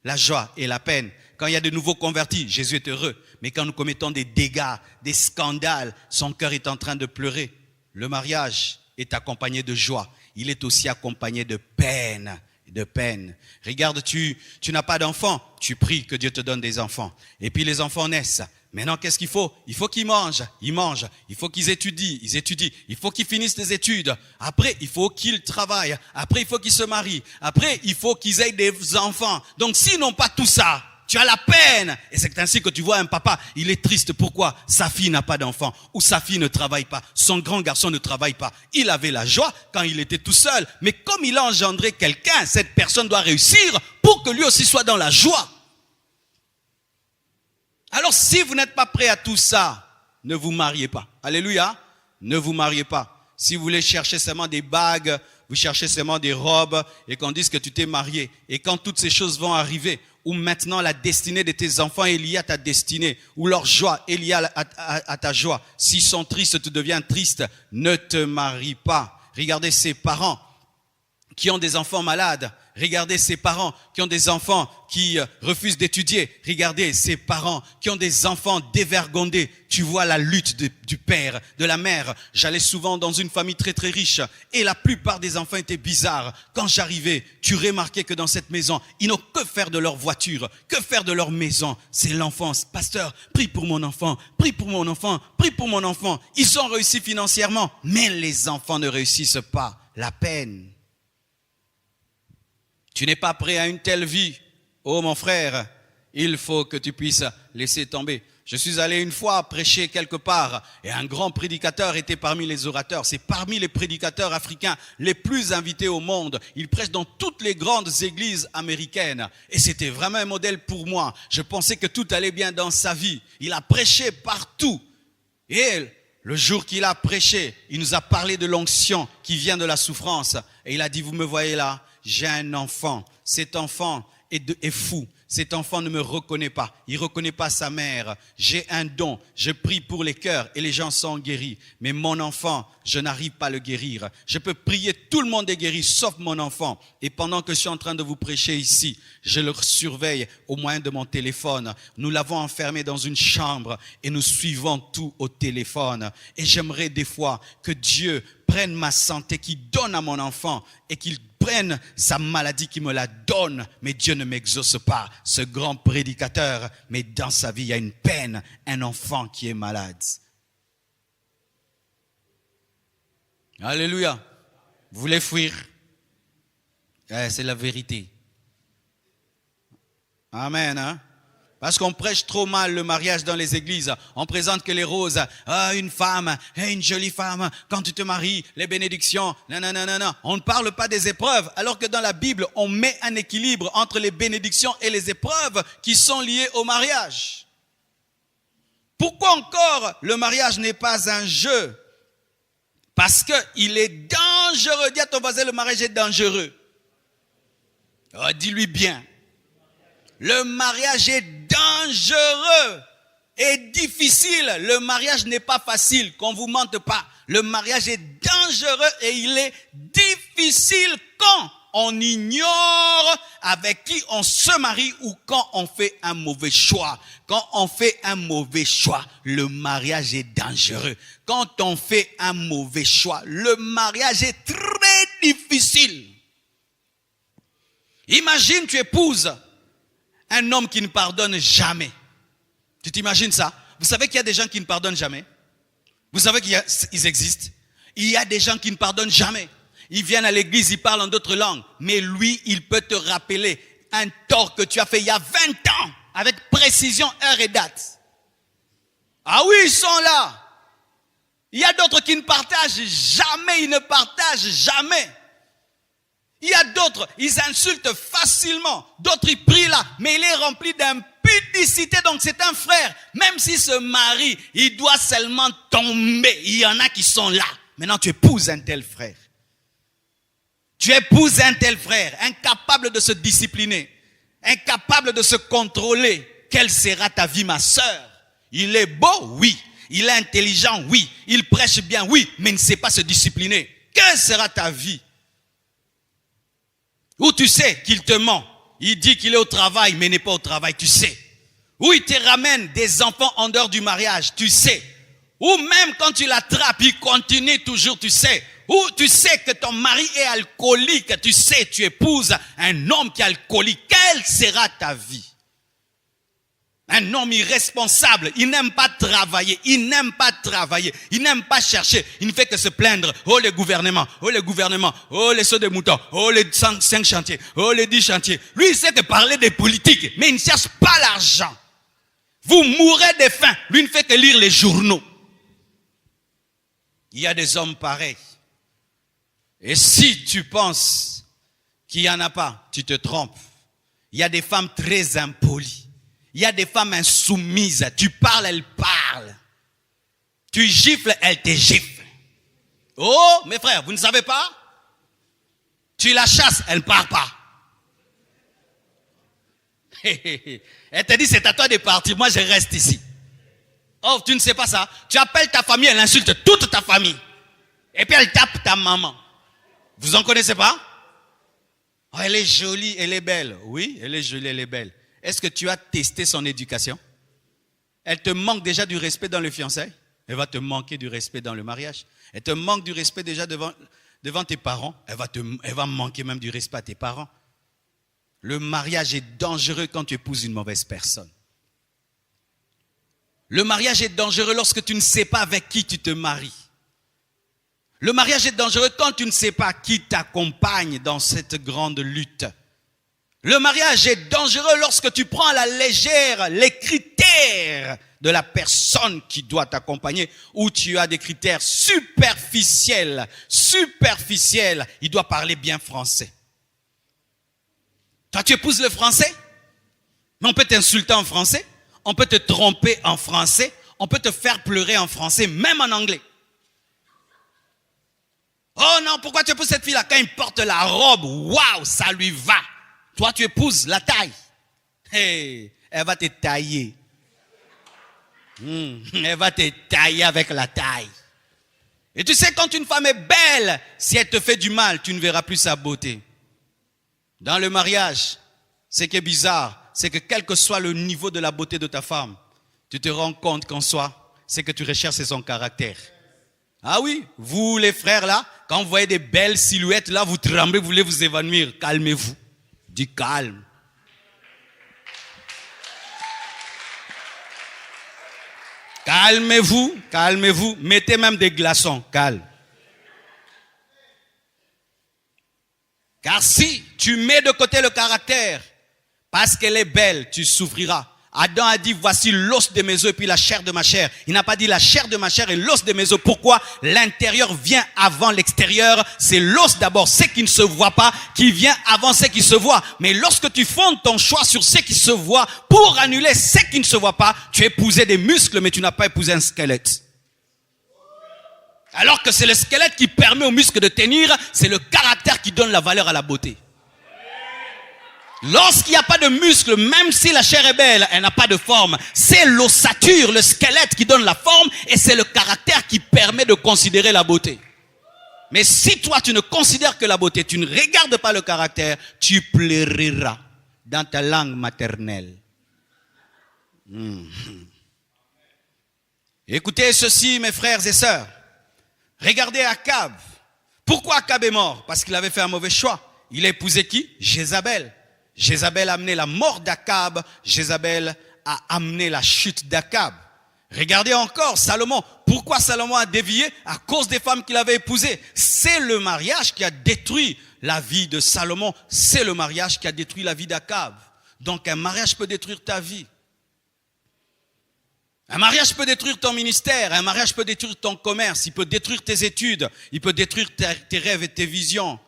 S1: La joie et la peine. Quand il y a de nouveaux convertis, Jésus est heureux. Mais quand nous commettons des dégâts, des scandales, son cœur est en train de pleurer. Le mariage est accompagné de joie. Il est aussi accompagné de peine. Regarde, tu n'as pas d'enfants, tu pries que Dieu te donne des enfants. Et puis les enfants naissent. Maintenant, qu'est-ce qu'il faut? Il faut qu'ils mangent. Il faut qu'ils étudient. Il faut qu'ils finissent des études. Après, il faut qu'ils travaillent. Après, il faut qu'ils se marient. Après, il faut qu'ils aient des enfants. Donc, s'ils n'ont pas tout ça, tu as la peine. Et c'est ainsi que tu vois un papa, il est triste. Pourquoi? Sa fille n'a pas d'enfant. Ou sa fille ne travaille pas. Son grand garçon ne travaille pas. Il avait la joie quand il était tout seul. Mais comme il a engendré quelqu'un, cette personne doit réussir pour que lui aussi soit dans la joie. Alors si vous n'êtes pas prêt à tout ça, ne vous mariez pas. Alléluia. Ne vous mariez pas. Si vous voulez chercher seulement des bagues, vous cherchez seulement des robes et qu'on dise que tu t'es marié. Et quand toutes ces choses vont arriver, ou maintenant la destinée de tes enfants est liée à ta destinée, ou leur joie est liée à ta joie. S'ils sont tristes, tu deviens triste. Ne te marie pas. Regardez ces parents qui ont des enfants malades. Regardez ces parents qui ont des enfants qui refusent d'étudier. Regardez ces parents qui ont des enfants dévergondés. Tu vois la lutte du père, de la mère. J'allais souvent dans une famille très très riche et la plupart des enfants étaient bizarres. Quand j'arrivais, tu remarquais que dans cette maison, ils n'ont que faire de leur voiture, que faire de leur maison. C'est l'enfance. Pasteur, prie pour mon enfant, prie pour mon enfant, prie pour mon enfant. Ils ont réussi financièrement, mais les enfants ne réussissent pas. La peine. Tu n'es pas prêt à une telle vie. Oh mon frère, il faut que tu puisses laisser tomber. Je suis allé une fois prêcher quelque part et un grand prédicateur était parmi les orateurs. C'est parmi les prédicateurs africains les plus invités au monde. Il prêche dans toutes les grandes églises américaines. Et c'était vraiment un modèle pour moi. Je pensais que tout allait bien dans sa vie. Il a prêché partout. Et le jour qu'il a prêché, il nous a parlé de l'onction qui vient de la souffrance. Et il a dit, vous me voyez là, j'ai un enfant. Cet enfant est fou. Cet enfant ne me reconnaît pas. Il ne reconnaît pas sa mère. J'ai un don. Je prie pour les cœurs et les gens sont guéris. Mais mon enfant, je n'arrive pas à le guérir. Je peux prier, tout le monde est guéri, sauf mon enfant. Et pendant que je suis en train de vous prêcher ici, je le surveille au moyen de mon téléphone. Nous l'avons enfermé dans une chambre et nous suivons tout au téléphone. Et j'aimerais des fois que Dieu prenne ma santé, qu'il donne à mon enfant et qu'il prenne sa maladie, qui me la donne, mais Dieu ne m'exauce pas. Ce grand prédicateur, mais dans sa vie, il y a une peine, un enfant qui est malade. Alléluia. Vous voulez fuir? C'est la vérité. Amen, hein? Parce qu'on prêche trop mal le mariage dans les églises. On présente que les roses. Une femme, une jolie femme. Quand tu te maries, les bénédictions. Non. On ne parle pas des épreuves. Alors que dans la Bible, on met un équilibre entre les bénédictions et les épreuves qui sont liées au mariage. Pourquoi encore le mariage n'est pas un jeu? Parce qu'il est dangereux. Dis à ton voisin, le mariage est dangereux. Dis-lui bien. Le mariage est dangereux et difficile. Le mariage n'est pas facile, qu'on ne vous mente pas. Le mariage est dangereux et il est difficile on ignore avec qui on se marie ou quand on fait un mauvais choix. Quand on fait un mauvais choix, le mariage est dangereux. Quand on fait un mauvais choix, le mariage est très difficile. Imagine, tu épouses un homme qui ne pardonne jamais. Tu t'imagines ça? Vous savez qu'il y a des gens qui ne pardonnent jamais? Vous savez qu'ils existent? Il y a des gens qui ne pardonnent jamais. Ils viennent à l'église, ils parlent en d'autres langues. Mais lui, il peut te rappeler un tort que tu as fait il y a 20 ans. Avec précision, heure et date. Ah oui, ils sont là. Il y a d'autres qui ne partagent jamais. Ils ne partagent jamais. Il y a d'autres, ils insultent facilement. D'autres, ils prient là. Mais il est rempli d'impudicité. Donc c'est un frère. Même s'il se marie, il doit seulement tomber. Il y en a qui sont là. Maintenant, tu épouses un tel frère. Tu épouses un tel frère, incapable de se discipliner, incapable de se contrôler. Quelle sera ta vie, ma sœur? Il est beau, oui. Il est intelligent, oui. Il prêche bien, oui. Mais il ne sait pas se discipliner. Quelle sera ta vie? Ou tu sais qu'il te ment. Il dit qu'il est au travail, mais n'est pas au travail, tu sais. Ou il te ramène des enfants en dehors du mariage, tu sais. Ou même quand tu l'attrapes, il continue toujours, tu sais. Ou tu sais que ton mari est alcoolique, tu sais, tu épouses un homme qui est alcoolique. Quelle sera ta vie? Un homme irresponsable, il n'aime pas travailler, il n'aime pas travailler, il n'aime pas chercher, il ne fait que se plaindre. Oh le gouvernement, oh les sauts de moutons, oh les 5 chantiers, oh les 10 chantiers. Lui il sait que parler des politiques, mais il ne cherche pas l'argent. Vous mourrez de faim, lui ne fait que lire les journaux. Il y a des hommes pareils. Et si tu penses qu'il n'y en a pas, tu te trompes. Il y a des femmes très impolies. Il y a des femmes insoumises. Tu parles, elles parlent. Tu gifles, elles te giflent. Oh, mes frères, vous ne savez pas? Tu la chasses, elle ne part pas. Elle te dit, c'est à toi de partir, moi je reste ici. Oh, tu ne sais pas ça? Tu appelles ta famille, elle insulte toute ta famille. Et puis elle tape ta maman. Vous en connaissez pas? Oh, elle est jolie, elle est belle. Oui, elle est jolie, elle est belle. Est-ce que tu as testé son éducation? Elle te manque déjà du respect dans le fiançailles. Elle va te manquer du respect dans le mariage. Elle te manque du respect déjà devant tes parents. Elle va manquer même du respect à tes parents. Le mariage est dangereux quand tu épouses une mauvaise personne. Le mariage est dangereux lorsque tu ne sais pas avec qui tu te maries. Le mariage est dangereux quand tu ne sais pas qui t'accompagne dans cette grande lutte. Le mariage est dangereux lorsque tu prends à la légère les critères de la personne qui doit t'accompagner, ou tu as des critères superficiels. Il doit parler bien français. Toi, tu épouses le français, mais on peut t'insulter en français, on peut te tromper en français, on peut te faire pleurer en français, même en anglais. Oh non, pourquoi tu épouses cette fille-là? Quand il porte la robe, waouh, ça lui va. Toi, tu épouses la taille. Hey, elle va te tailler. Elle va te tailler avec la taille. Et tu sais, quand une femme est belle, si elle te fait du mal, tu ne verras plus sa beauté. Dans le mariage, ce qui est bizarre, c'est que quel que soit le niveau de la beauté de ta femme, tu te rends compte qu'en soi, ce que tu recherches, c'est son caractère. Ah oui, vous les frères là, quand vous voyez des belles silhouettes là, vous tremblez, vous voulez vous évanouir. Calmez-vous. Du calme. Calmez-vous, calmez-vous. Mettez même des glaçons, calme. Car si tu mets de côté le caractère, parce qu'elle est belle, tu souffriras. Adam a dit, voici l'os de mes os et puis la chair de ma chair. Il n'a pas dit la chair de ma chair et l'os de mes os. Pourquoi? L'intérieur vient avant l'extérieur. C'est l'os d'abord, ce qui ne se voit pas, qui vient avant ce qui se voit. Mais lorsque tu fondes ton choix sur ce qui se voit, pour annuler ce qui ne se voit pas, tu épousais des muscles, mais tu n'as pas épousé un squelette. Alors que c'est le squelette qui permet aux muscles de tenir, c'est le caractère qui donne la valeur à la beauté. Lorsqu'il n'y a pas de muscles, même si la chair est belle, elle n'a pas de forme. C'est l'ossature, le squelette qui donne la forme et c'est le caractère qui permet de considérer la beauté. Mais si toi, tu ne considères que la beauté, tu ne regardes pas le caractère, tu pleureras dans ta langue maternelle. Écoutez ceci, mes frères et sœurs. Regardez Akab. Pourquoi Akab est mort? Parce qu'il avait fait un mauvais choix. Il a épousé qui? Jézabel. Jézabel a amené la mort d'Akab. Jézabel a amené la chute d'Akab. Regardez encore Salomon. Pourquoi Salomon a dévié? À cause des femmes qu'il avait épousées. C'est le mariage qui a détruit la vie de Salomon. C'est le mariage qui a détruit la vie d'Akab. Donc un mariage peut détruire ta vie. Un mariage peut détruire ton ministère. Un mariage peut détruire ton commerce. Il peut détruire tes études. Il peut détruire tes rêves et tes visions.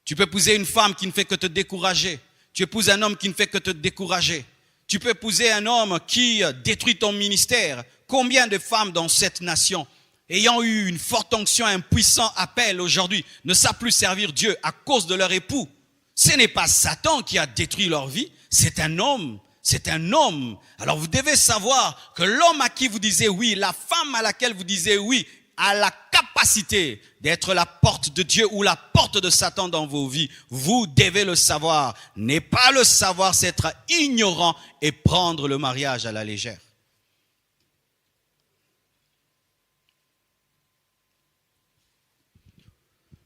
S1: Tu peux épouser une femme qui ne fait que te décourager. Tu épouses un homme qui ne fait que te décourager. Tu peux épouser un homme qui détruit ton ministère. Combien de femmes dans cette nation, ayant eu une forte onction, un puissant appel aujourd'hui, ne savent plus servir Dieu à cause de leur époux? Ce n'est pas Satan qui a détruit leur vie, c'est un homme. C'est un homme. Alors vous devez savoir que l'homme à qui vous disiez oui, la femme à laquelle vous disiez oui, a la capacité d'être la porte de Dieu ou la porte de Satan dans vos vies. Vous devez le savoir. Ne pas le savoir, c'est être ignorant et prendre le mariage à la légère.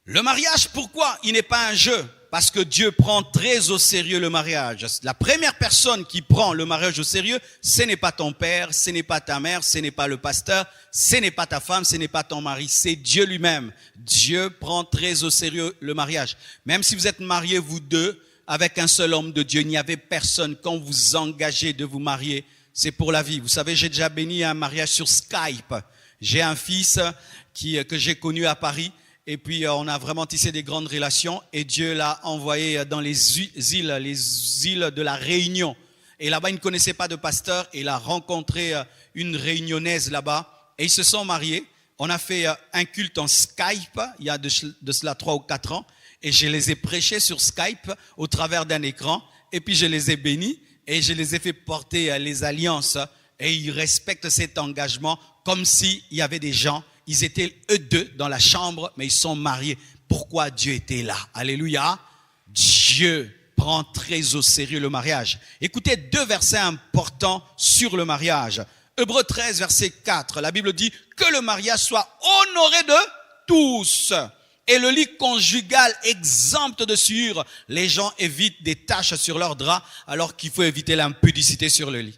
S1: Le mariage, pourquoi il n'est pas un jeu? Parce que Dieu prend très au sérieux le mariage. La première personne qui prend le mariage au sérieux, ce n'est pas ton père, ce n'est pas ta mère, ce n'est pas le pasteur, ce n'est pas ta femme, ce n'est pas ton mari, c'est Dieu lui-même. Dieu prend très au sérieux le mariage. Même si vous êtes mariés, vous deux, avec un seul homme de Dieu, il n'y avait personne. Quand vous engagez de vous marier, c'est pour la vie. Vous savez, j'ai déjà béni un mariage sur Skype. J'ai un fils que j'ai connu à Paris. Et puis, on a vraiment tissé des grandes relations et Dieu l'a envoyé dans les îles de la Réunion. Et là-bas, il ne connaissait pas de pasteur et il a rencontré une réunionnaise là-bas et ils se sont mariés. On a fait un culte en Skype, il y a de cela 3 ou 4 ans et je les ai prêchés sur Skype au travers d'un écran et puis je les ai bénis et je les ai fait porter les alliances et ils respectent cet engagement comme s'il y avait des gens. Ils étaient eux deux dans la chambre, mais ils sont mariés. Pourquoi Dieu était là? Alléluia. Dieu prend très au sérieux le mariage. Écoutez 2 versets importants sur le mariage. Hébreux 13, verset 4. La Bible dit que le mariage soit honoré de tous. Et le lit conjugal exempt de souillure. Les gens évitent des taches sur leurs draps, alors qu'il faut éviter l'impudicité sur le lit.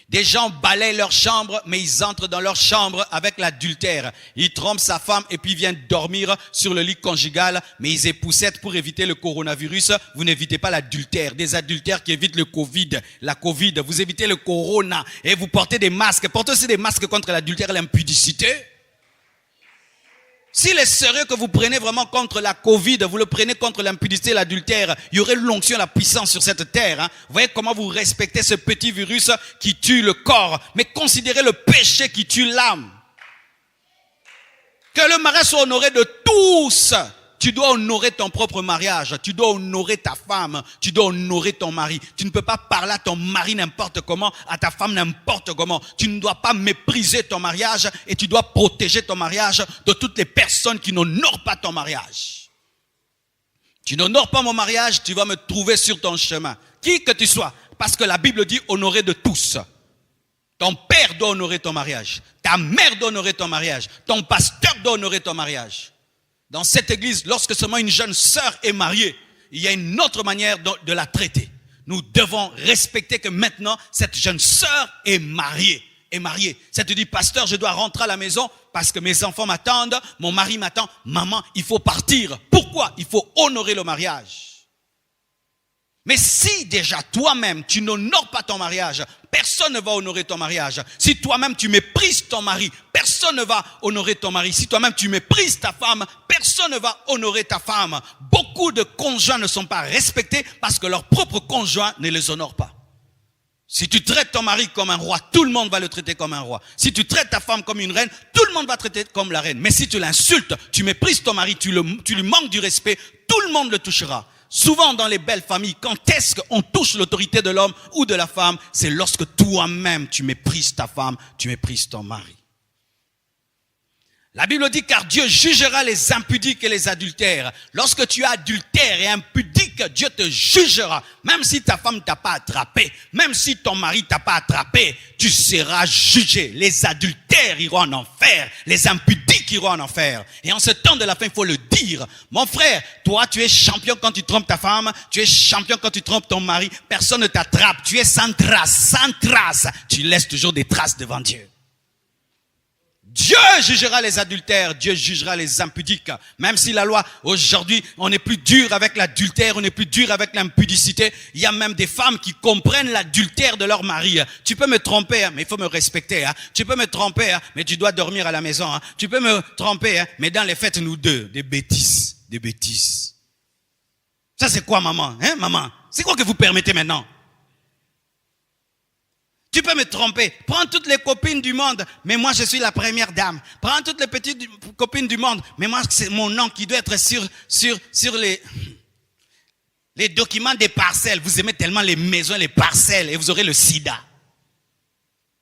S1: Des gens balaient leur chambre, mais ils entrent dans leur chambre avec l'adultère. Ils trompent sa femme et puis viennent dormir sur le lit conjugal, mais ils époussent pour éviter le coronavirus. Vous n'évitez pas l'adultère. Des adultères qui évitent le Covid, la Covid. Vous évitez le corona et vous portez des masques. Portez aussi des masques contre l'adultère et l'impudicité. S'il est sérieux que vous prenez vraiment contre la Covid, vous le prenez contre l'impudicité et l'adultère, il y aurait l'onction, la puissance sur cette terre. Vous voyez comment vous respectez ce petit virus qui tue le corps, mais considérez le péché qui tue l'âme. Que le mariage soit honoré de tous. Tu dois honorer ton propre mariage, tu dois honorer ta femme, tu dois honorer ton mari. Tu ne peux pas parler à ton mari n'importe comment, à ta femme n'importe comment. Tu ne dois pas mépriser ton mariage et tu dois protéger ton mariage de toutes les personnes qui n'honorent pas ton mariage. Tu n'honores pas mon mariage, tu vas me trouver sur ton chemin. Qui que tu sois, parce que la Bible dit honorer de tous. Ton père doit honorer ton mariage, ta mère doit honorer ton mariage, ton pasteur doit honorer ton mariage. Dans cette église, lorsque seulement une jeune sœur est mariée, il y a une autre manière de la traiter. Nous devons respecter que maintenant, cette jeune sœur est mariée. Ça te dit, pasteur, je dois rentrer à la maison parce que mes enfants m'attendent, mon mari m'attend. Maman, il faut partir. Pourquoi? Il faut honorer le mariage. Mais si déjà toi-même, tu n'honores pas ton mariage, personne ne va honorer ton mariage. Si toi-même, tu méprises ton mari, personne ne va honorer ton mari. Si toi-même, tu méprises ta femme, personne ne va honorer ta femme. Beaucoup de conjoints ne sont pas respectés parce que leur propre conjoint ne les honore pas. Si tu traites ton mari comme un roi, tout le monde va le traiter comme un roi. Si tu traites ta femme comme une reine, tout le monde va traiter comme la reine. Mais si tu l'insultes, tu méprises ton mari, tu lui manques du respect, tout le monde le touchera. Souvent dans les belles familles, quand est-ce qu'on touche l'autorité de l'homme ou de la femme? C'est lorsque toi-même tu méprises ta femme, tu méprises ton mari. La Bible dit car Dieu jugera les impudiques et les adultères. Lorsque tu es adultère et impudique, Dieu te jugera. Même si ta femme t'a pas attrapé, même si ton mari t'a pas attrapé, tu seras jugé. Les adultères iront en enfer, les impudiques iront en enfer. Et en ce temps de la fin, il faut le dire. Mon frère, toi tu es champion quand tu trompes ta femme, tu es champion quand tu trompes ton mari. Personne ne t'attrape, tu es sans trace, sans trace. Tu laisses toujours des traces devant Dieu. Dieu jugera les adultères, Dieu jugera les impudiques. Même si la loi, aujourd'hui, on est plus dur avec l'adultère, on est plus dur avec l'impudicité. Il y a même des femmes qui comprennent l'adultère de leur mari. Tu peux me tromper, mais il faut me respecter. Tu peux me tromper, mais tu dois dormir à la maison. Tu peux me tromper, mais dans les fêtes, nous deux, des bêtises, des bêtises. Ça c'est quoi, maman? Maman? C'est quoi que vous permettez maintenant? Tu peux me tromper. Prends toutes les copines du monde, mais moi je suis la première dame. Prends toutes les petites copines du monde, mais moi c'est mon nom qui doit être sur les documents des parcelles. Vous aimez tellement les maisons, les parcelles, et vous aurez le sida.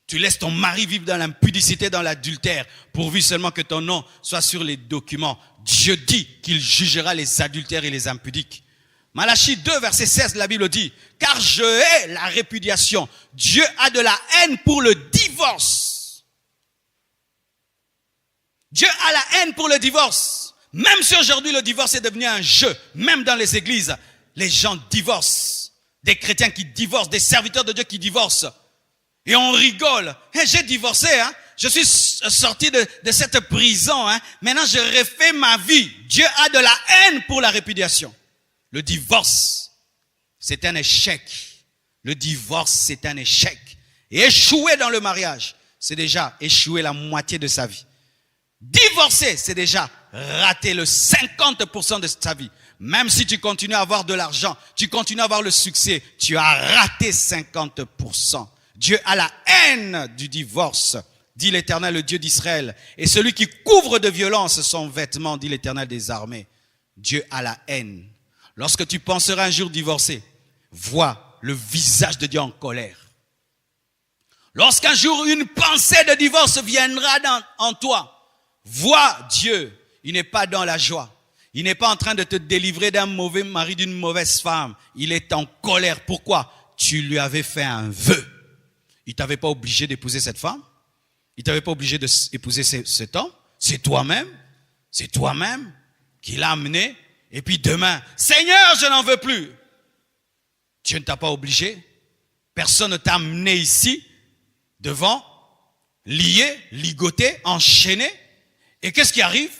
S1: Tu laisses ton mari vivre dans l'impudicité, dans l'adultère, pourvu seulement que ton nom soit sur les documents. Dieu dit qu'il jugera les adultères et les impudiques. Malachie 2, verset 16, la Bible dit, car je hais la répudiation. Dieu a de la haine pour le divorce. Dieu a la haine pour le divorce. Même si aujourd'hui le divorce est devenu un jeu, même dans les églises, les gens divorcent. Des chrétiens qui divorcent, des serviteurs de Dieu qui divorcent. Et on rigole. J'ai divorcé, je suis sorti de cette prison. Maintenant je refais ma vie. Dieu a de la haine pour la répudiation. Le divorce, c'est un échec. Le divorce, c'est un échec. Et échouer dans le mariage, c'est déjà échouer la moitié de sa vie. Divorcer, c'est déjà rater le 50% de sa vie. Même si tu continues à avoir de l'argent, tu continues à avoir le succès, tu as raté 50%. Dieu a la haine du divorce, dit l'Éternel, le Dieu d'Israël. Et celui qui couvre de violence son vêtement, dit l'Éternel des armées. Dieu a la haine. Lorsque tu penseras un jour divorcer, vois le visage de Dieu en colère. Lorsqu'un jour une pensée de divorce viendra en toi, vois Dieu. Il n'est pas dans la joie. Il n'est pas en train de te délivrer d'un mauvais mari, d'une mauvaise femme. Il est en colère. Pourquoi? Tu lui avais fait un vœu. Il ne t'avait pas obligé d'épouser cette femme. Il ne t'avait pas obligé d'épouser cet homme. C'est toi-même qui l'a amené. Et puis demain, Seigneur, je n'en veux plus. Dieu ne t'a pas obligé. Personne ne t'a amené ici, devant, lié, ligoté, enchaîné. Et qu'est-ce qui arrive?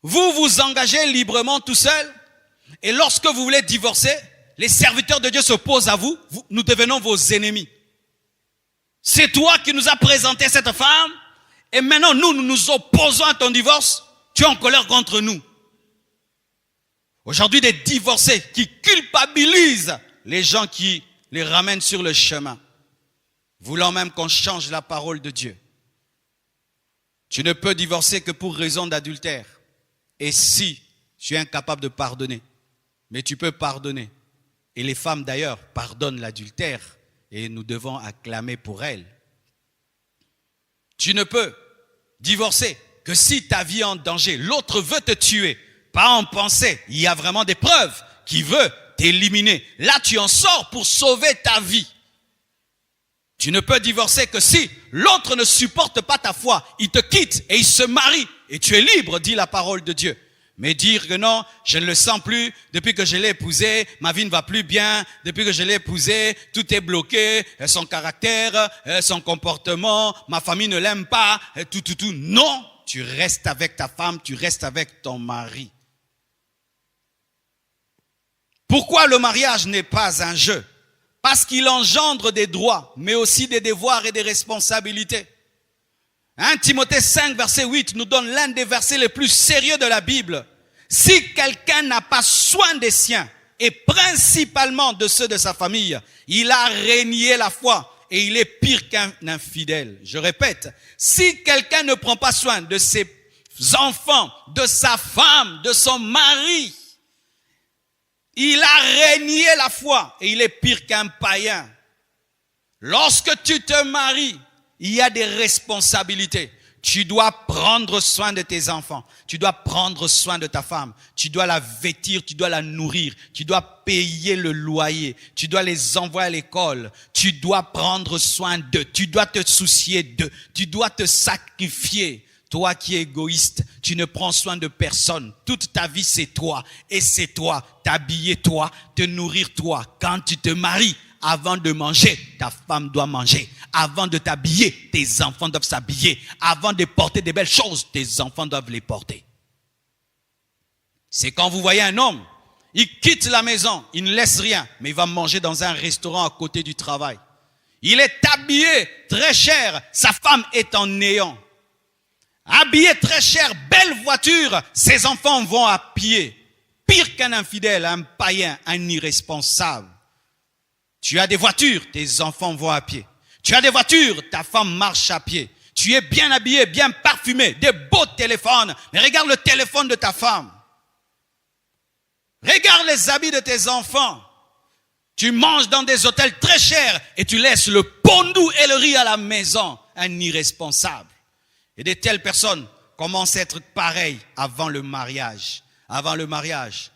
S1: Vous vous engagez librement tout seul. Et lorsque vous voulez divorcer, les serviteurs de Dieu s'opposent à vous. Nous devenons vos ennemis. C'est toi qui nous as présenté cette femme. Et maintenant, nous nous opposons à ton divorce. Tu es en colère contre nous. Aujourd'hui, des divorcés qui culpabilisent les gens qui les ramènent sur le chemin, voulant même qu'on change la parole de Dieu. Tu ne peux divorcer que pour raison d'adultère. Et si tu es incapable de pardonner, mais tu peux pardonner. Et les femmes d'ailleurs pardonnent l'adultère et nous devons acclamer pour elles. Tu ne peux divorcer que si ta vie est en danger. L'autre veut te tuer. Pas en pensée, il y a vraiment des preuves qui veut t'éliminer. Là, tu en sors pour sauver ta vie. Tu ne peux divorcer que si l'autre ne supporte pas ta foi. Il te quitte et il se marie. Et tu es libre, dit la parole de Dieu. Mais dire que non, je ne le sens plus, depuis que je l'ai épousé, ma vie ne va plus bien, depuis que je l'ai épousé, tout est bloqué, son caractère, son comportement, ma famille ne l'aime pas, tout. Non, tu restes avec ta femme, tu restes avec ton mari. Pourquoi le mariage n'est pas un jeu? Parce qu'il engendre des droits, mais aussi des devoirs et des responsabilités. 1 Timothée 5, verset 8 nous donne l'un des versets les plus sérieux de la Bible. Si quelqu'un n'a pas soin des siens, et principalement de ceux de sa famille, il a renié la foi et il est pire qu'un infidèle. Je répète, si quelqu'un ne prend pas soin de ses enfants, de sa femme, de son mari, il a renié la foi et il est pire qu'un païen. Lorsque tu te maries, il y a des responsabilités. Tu dois prendre soin de tes enfants. Tu dois prendre soin de ta femme. Tu dois la vêtir, tu dois la nourrir. Tu dois payer le loyer. Tu dois les envoyer à l'école. Tu dois prendre soin d'eux. Tu dois te soucier d'eux. Tu dois te sacrifier. Toi qui es égoïste, tu ne prends soin de personne. Toute ta vie, c'est toi. Et c'est toi. T'habiller toi, te nourrir toi. Quand tu te maries, avant de manger, ta femme doit manger. Avant de t'habiller, tes enfants doivent s'habiller. Avant de porter des belles choses, tes enfants doivent les porter. C'est quand vous voyez un homme, il quitte la maison, il ne laisse rien, mais il va manger dans un restaurant à côté du travail. Il est habillé très cher, sa femme est en néant. Habillé très cher, belle voiture, ses enfants vont à pied. Pire qu'un infidèle, un païen, un irresponsable. Tu as des voitures, tes enfants vont à pied. Tu as des voitures, ta femme marche à pied. Tu es bien habillé, bien parfumé, des beaux téléphones. Mais regarde le téléphone de ta femme. Regarde les habits de tes enfants. Tu manges dans des hôtels très chers et tu laisses le pondou et le riz à la maison. Un irresponsable. Et de telles personnes commencent à être pareilles avant le mariage. Avant le mariage.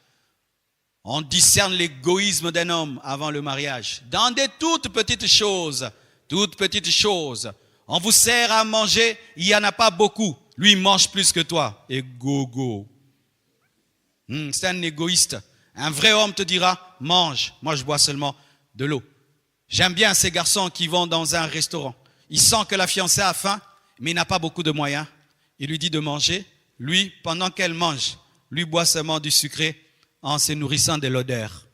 S1: On discerne l'égoïsme d'un homme avant le mariage. Dans des toutes petites choses. Toutes petites choses. On vous sert à manger, il n'y en a pas beaucoup. Lui, il mange plus que toi. Et go. C'est un égoïste. Un vrai homme te dira, mange. Moi, je bois seulement de l'eau. J'aime bien ces garçons qui vont dans un restaurant. Il sent que la fiancée a faim, mais il n'a pas beaucoup de moyens. Il lui dit de manger. Lui, pendant qu'elle mange, lui boit seulement du sucré en se nourrissant de l'odeur.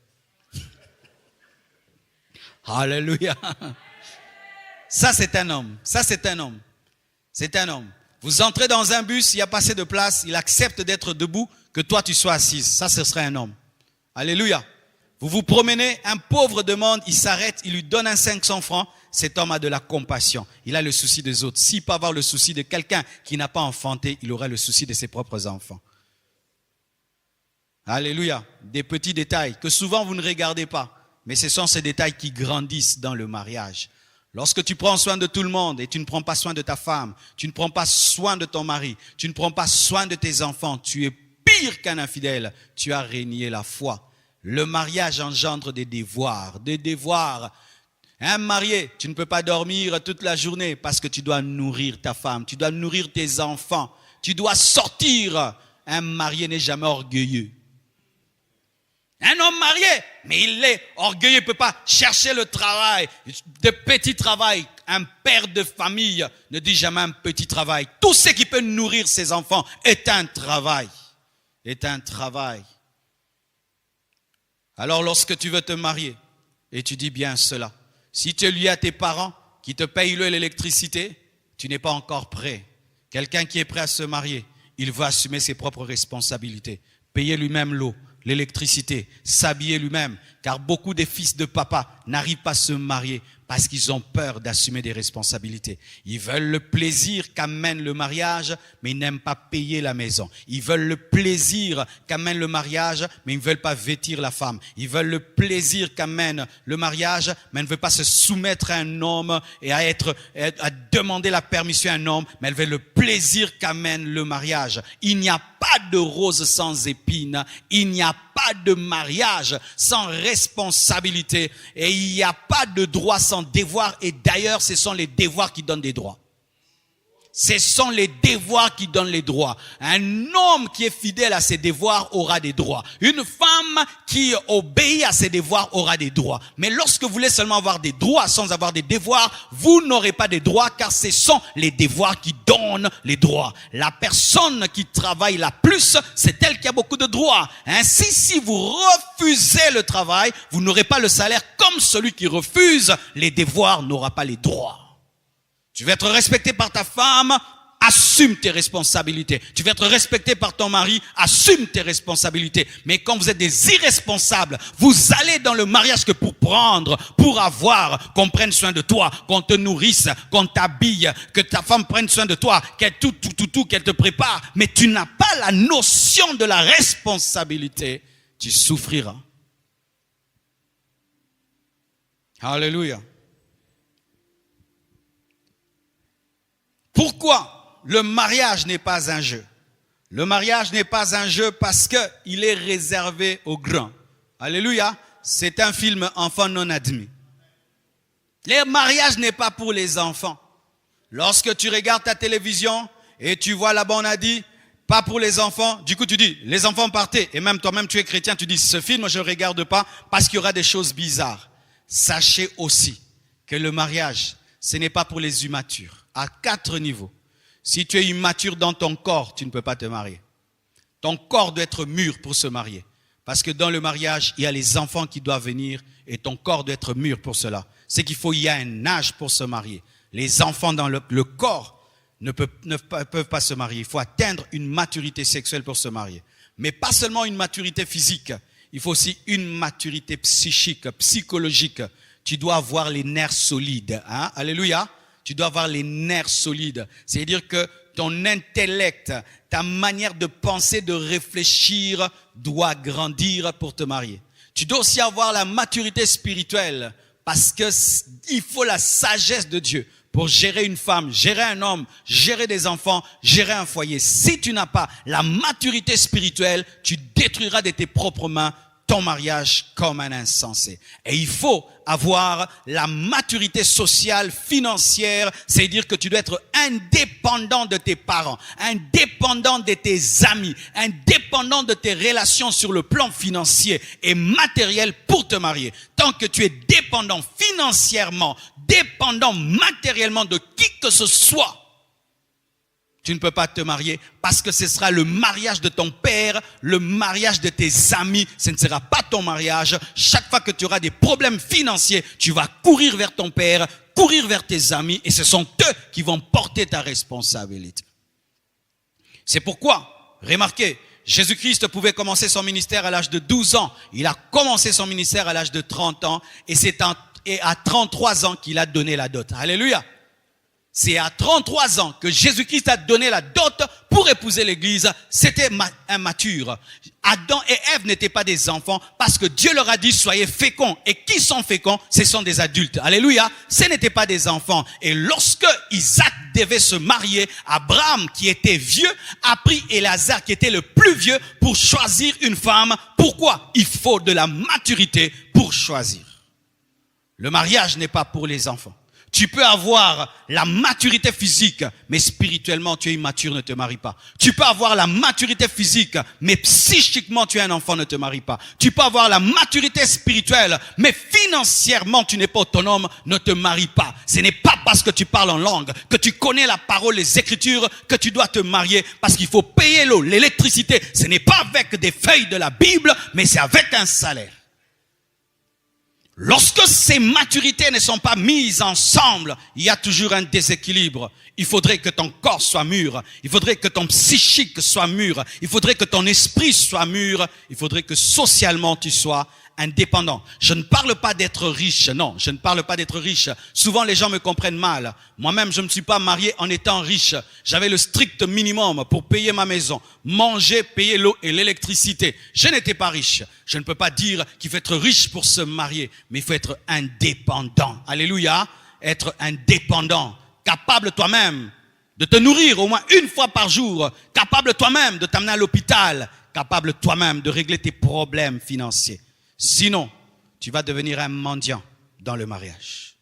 S1: Alléluia. Ça, c'est un homme. Ça, c'est un homme. C'est un homme. Vous entrez dans un bus, il n'y a pas assez de place, il accepte d'être debout, que toi tu sois assise. Ça, ce serait un homme. Alléluia. Vous vous promenez, un pauvre demande, il s'arrête, il lui donne un 500 francs. Cet homme a de la compassion. Il a le souci des autres. S'il peut avoir le souci de quelqu'un qui n'a pas enfanté, il aurait le souci de ses propres enfants. Alléluia. Des petits détails que souvent vous ne regardez pas. Mais ce sont ces détails qui grandissent dans le mariage. Lorsque tu prends soin de tout le monde et tu ne prends pas soin de ta femme, tu ne prends pas soin de ton mari, tu ne prends pas soin de tes enfants, tu es pire qu'un infidèle. Tu as renié la foi. Le mariage engendre des devoirs. Des devoirs. Un marié, tu ne peux pas dormir toute la journée parce que tu dois nourrir ta femme, tu dois nourrir tes enfants, tu dois sortir. Un marié n'est jamais orgueilleux. Un homme marié, mais il est orgueilleux, il ne peut pas chercher le travail, de petits travail. Un père de famille ne dit jamais un petit travail. Tout ce qui peut nourrir ses enfants est un travail. Est un travail. Alors lorsque tu veux te marier, et tu dis bien cela, si tu es lié à tes parents qui te payent l'eau et l'électricité, tu n'es pas encore prêt. Quelqu'un qui est prêt à se marier, il va assumer ses propres responsabilités. Payer lui-même l'eau, l'électricité, s'habiller lui-même. Car beaucoup de fils de papa n'arrivent pas à se marier parce qu'ils ont peur d'assumer des responsabilités. Ils veulent le plaisir qu'amène le mariage, mais ils n'aiment pas payer la maison. Ils veulent le plaisir qu'amène le mariage, mais ils ne veulent pas vêtir la femme. Ils veulent le plaisir qu'amène le mariage, mais ils ne veulent pas se soumettre à un homme et à demander la permission à un homme, mais ils veulent le plaisir qu'amène le mariage. Il n'y a pas de rose sans épines. Il n'y a pas de mariage sans responsabilité. Et il n'y a pas de droit sans devoir. Et d'ailleurs, ce sont les devoirs qui donnent des droits. Ce sont les devoirs qui donnent les droits. Un homme qui est fidèle à ses devoirs aura des droits. Une femme qui obéit à ses devoirs aura des droits. Mais lorsque vous voulez seulement avoir des droits sans avoir des devoirs, vous n'aurez pas de droits car ce sont les devoirs qui donnent les droits. La personne qui travaille la plus, c'est elle qui a beaucoup de droits. Ainsi, si vous refusez le travail, vous n'aurez pas le salaire comme celui qui refuse les devoirs n'aura pas les droits. Tu veux être respecté par ta femme, assume tes responsabilités. Tu veux être respecté par ton mari, assume tes responsabilités. Mais quand vous êtes des irresponsables, vous allez dans le mariage que pour prendre, pour avoir, qu'on prenne soin de toi, qu'on te nourrisse, qu'on t'habille, que ta femme prenne soin de toi, qu'elle qu'elle te prépare. Mais tu n'as pas la notion de la responsabilité. Tu souffriras. Alléluia. Pourquoi le mariage n'est pas un jeu? Le mariage n'est pas un jeu parce qu'il est réservé aux grands. Alléluia. C'est un film enfant non admis. Le mariage n'est pas pour les enfants. Lorsque tu regardes ta télévision et tu vois là-bas on a dit pas pour les enfants, du coup tu dis les enfants partez, et même toi-même tu es chrétien, tu dis ce film je ne regarde pas parce qu'il y aura des choses bizarres. Sachez aussi que le mariage ce n'est pas pour les immatures à 4 niveaux. Si tu es immature dans ton corps, tu ne peux pas te marier. Ton corps doit être mûr pour se marier. Parce que dans le mariage, il y a les enfants qui doivent venir et ton corps doit être mûr pour cela. C'est qu'il faut, il y a un âge pour se marier. Les enfants dans le corps ne peuvent pas se marier. Il faut atteindre une maturité sexuelle pour se marier. Mais pas seulement une maturité physique. Il faut aussi une maturité psychique, psychologique. Tu dois avoir les nerfs solides. Hein? Alléluia. Tu dois avoir les nerfs solides. C'est-à-dire que ton intellect, ta manière de penser, de réfléchir doit grandir pour te marier. Tu dois aussi avoir la maturité spirituelle parce que il faut la sagesse de Dieu pour gérer une femme, gérer un homme, gérer des enfants, gérer un foyer. Si tu n'as pas la maturité spirituelle, tu détruiras de tes propres mains ton mariage comme un insensé. Et il faut avoir la maturité sociale, financière, c'est-à-dire que tu dois être indépendant de tes parents, indépendant de tes amis, indépendant de tes relations sur le plan financier et matériel pour te marier. Tant que tu es dépendant financièrement, dépendant matériellement de qui que ce soit, tu ne peux pas te marier parce que ce sera le mariage de ton père, le mariage de tes amis. Ce ne sera pas ton mariage. Chaque fois que tu auras des problèmes financiers, tu vas courir vers ton père, courir vers tes amis et ce sont eux qui vont porter ta responsabilité. C'est pourquoi, remarquez, Jésus-Christ pouvait commencer son ministère à l'âge de 12 ans. Il a commencé son ministère à l'âge de 30 ans et c'est à 33 ans qu'il a donné la dot. Alléluia. C'est à 33 ans que Jésus-Christ a donné la dot pour épouser l'église. C'était immature. Adam et Ève n'étaient pas des enfants parce que Dieu leur a dit soyez féconds. Et qui sont féconds? Ce sont des adultes. Alléluia. Ce n'étaient pas des enfants. Et lorsque Isaac devait se marier, Abraham qui était vieux a pris Éléazar qui était le plus vieux pour choisir une femme. Pourquoi? Il faut de la maturité pour choisir. Le mariage n'est pas pour les enfants. Tu peux avoir la maturité physique, mais spirituellement tu es immature, ne te marie pas. Tu peux avoir la maturité physique, mais psychiquement tu es un enfant, ne te marie pas. Tu peux avoir la maturité spirituelle, mais financièrement tu n'es pas autonome, ne te marie pas. Ce n'est pas parce que tu parles en langue, que tu connais la parole, les écritures, que tu dois te marier, parce qu'il faut payer l'eau, l'électricité. Ce n'est pas avec des feuilles de la Bible, mais c'est avec un salaire. Lorsque ces maturités ne sont pas mises ensemble, il y a toujours un déséquilibre. Il faudrait que ton corps soit mûr. Il faudrait que ton psychique soit mûr. Il faudrait que ton esprit soit mûr. Il faudrait que socialement tu sois indépendant. Je ne parle pas d'être riche. Non, je ne parle pas d'être riche. Souvent les gens me comprennent mal. Moi-même, je ne me suis pas marié en étant riche. J'avais le strict minimum pour payer ma maison, manger, payer l'eau et l'électricité. Je n'étais pas riche. Je ne peux pas dire qu'il faut être riche pour se marier, mais il faut être indépendant. Alléluia. Être indépendant. Capable toi-même de te nourrir au moins une fois par jour. Capable toi-même de t'amener à l'hôpital. Capable toi-même de régler tes problèmes financiers. Sinon, tu vas devenir un mendiant dans le mariage.